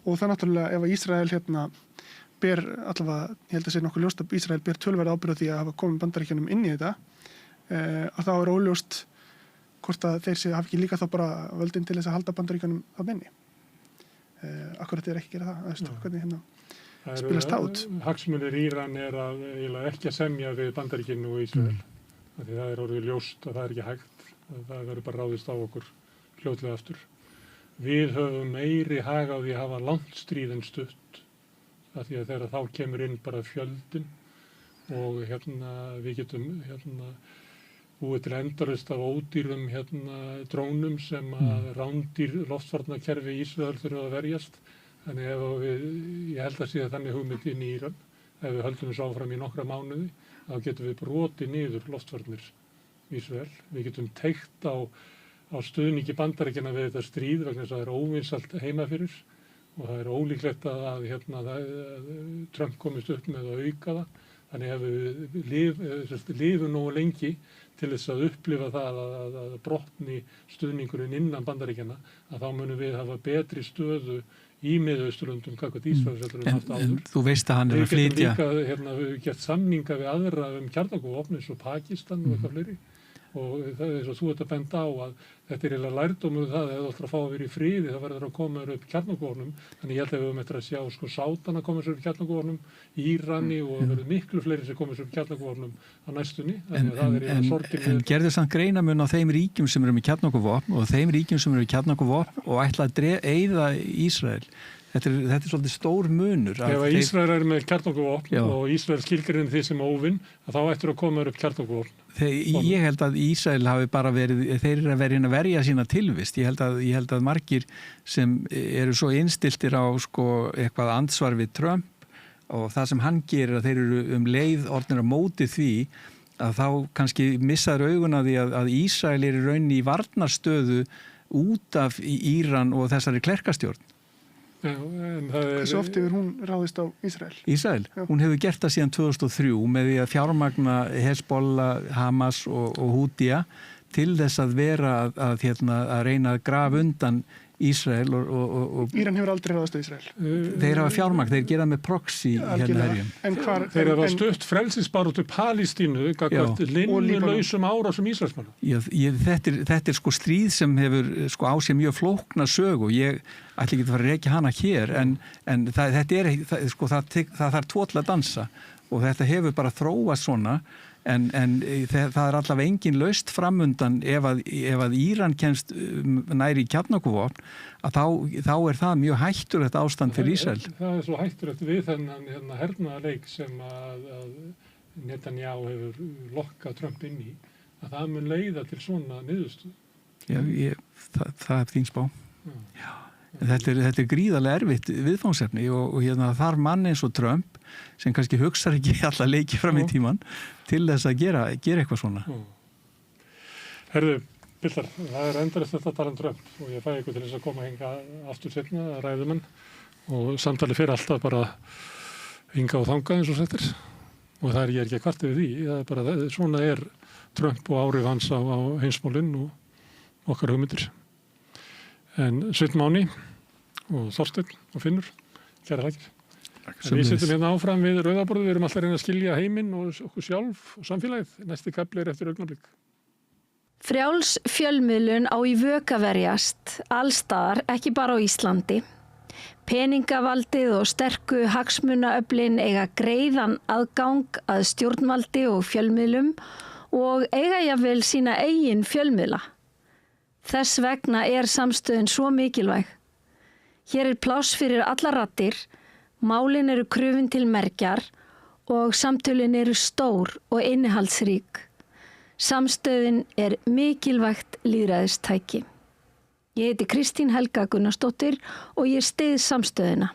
Og það náttúrulega ef að Ísrael ber allavega, ég held að segja nokkuð ljóst að Ísrael ber tölverð ábyrgð á því að hafa komið Bandaríkjunum inn í þetta að þá er óljóst hvort að þeir hafi ekki líka þá bara völdin til þess að halda Bandaríkjunum þarna inni. Akkurat er ekki að gera það, hvernig spilast það út. Hagsmunir Íran er að ekki að semja við Bandaríkin og Ísrael. Því það er orðið ljóst að það er ekki hægt. Það verður bara ráðist á okkur fljótlega aftur. Við höfum meiri hag á því að hafa langt stríð en stutt. Því að þegar þá kemur inn bara fjöldin og við getum búið til endalaust af ódýrum drónum sem að rándýr loftvarnakerfi Ísrael þurfa að verjast. Þannig ég held að sé að þannig hugmynd inn í Íran. Ef við höldum þessu áfram í nokkra mánuði, þá getum við brotið niður loftvarnir Ísrael. Við getum teygt á stuðningi Bandaríkjanna við þetta stríð vegna þess að það er óvinsælt heima fyrir. Og það er ólíklegt að Trump komist upp með að auka það. Þannig ef við lifum nógu lengi til þess að upplifa það að brotni stuðningurinn innan Bandaríkjanna, að þá munum við hafa betri stöðu í Miðausturlöndum gagnvart Ísraels heldur en haft áður. Þú veist að hann er að flytja. Við getum líka gert samninga við aðra kjarnorkuvopn eins og Pakistan og eitthvað fleiri. Og það er svo þú ert að benda á að þetta er eiginlega lærdómur það að þú ætlar að fá að vera í friði þá verður að koma upp kjarnorkuvopnum þannig ég held að við höfum eftir að sjá Sátana koma upp kjarnorkuvopnum, Írani og verður miklu fleiri sem koma upp kjarnorkuvopnum á næstunni En gerðu samt greinamun á þeim ríkjum sem eru með kjarnorkuvopn og þeim ríkjum sem eru með kjarnorkuvopn og ætla að eyða Ísrael Þetta er svolítið stór munur. Ef Ísrael er með kjarnorkuvopn og Ísrael skilgreinir því sem óvinn, þá ættir að koma upp kjarnorkuvopn. Ég held að Ísrael hafi bara verið, þeir eru að verja sína tilvist. Ég held að margir sem eru svo innstiltir á eitthvað ansvar við Trump og það sem hann gerir að þeir eru leið orðnir að móti því að þá kannski missaður augun að því að Ísrael er í rauninni í varnarstöðu út af Íran og þessari klerkastjórn. Hversu oft hefur hún ráðist á Ísrael? Ísrael? Hún hefur gert það síðan 2003 með því að fjármagna Hezbollah, Hamas og Houthia til þess að vera að reyna að grafa undan Ísrael og Íran hefur aldrei ráðist á Ísrael. Þeir hafa fjármagn, þeir gera með proxy herjum. Þeir hafa stutt frelsisbaráttu Palestínu gagnvart linnulausum árásum Ísraelsmanna. Þetta er stríð sem hefur á sér mjög flókna sögu. Ég ætla ekki að fara að rekja hana hér en það þarf tvo til að dansa og þetta hefur bara þróast svona en það er allavega engin laust framundan ef að Íran kemst nær í kjarnorkuvopn að þá er það mjög hættulegt ástand fyrir Ísrael. Það er svo hættulegt við þennan hernaðarleik sem að Netanyahu hefur lokkað Trump inn í, að það mun leiða til svona niðurstöðu. Já, það er þín spá. Já. Þetta er gríðarlega erfitt viðfangsefni og þar mann eins og Trump sem kannski hugsar ekki alla leiki fram í tíman til þess að gera eitthvað svona. Herðu, Piltar, það er endalegt þetta að tala um Trump og ég fæ ykkur til þess að koma hinga aftur seinna að ræðumenn og samtali fyrir alltaf bara hinga og þanga eins og settir og það ég er ekki að kvarta við því, það er bara svona er Trump og áhrif hans á heimsmálinn og okkar hugmyndir. En Sveinn Máni og Þorsteinn og Finnur, kæra þakkir. Við sittum hérna áfram við Rauðaborðið, við erum alltaf að reyna að skilja heiminn og okkur sjálf og samfélagið. Næsti kafli er eftir augnablik. Frjáls fjölmiðlun á í vök að verjast, allstaðar, ekki bara á Íslandi. Peningavaldið og sterku hagsmunaöflin eiga greiðan aðgang að stjórnvaldi og fjölmiðlum og eiga jafnvel sína eigin fjölmiðla. Þess vegna er samstöðin svo mikilvæg. Hér er pláss fyrir alla raddir, málin eru krufin til mergjar og samtölin eru stór og innihaldsrík. Samstöðin er mikilvægt lýðræðistæki. Ég heiti Kristín Helga Gunnarsdóttir og ég styð samstöðina.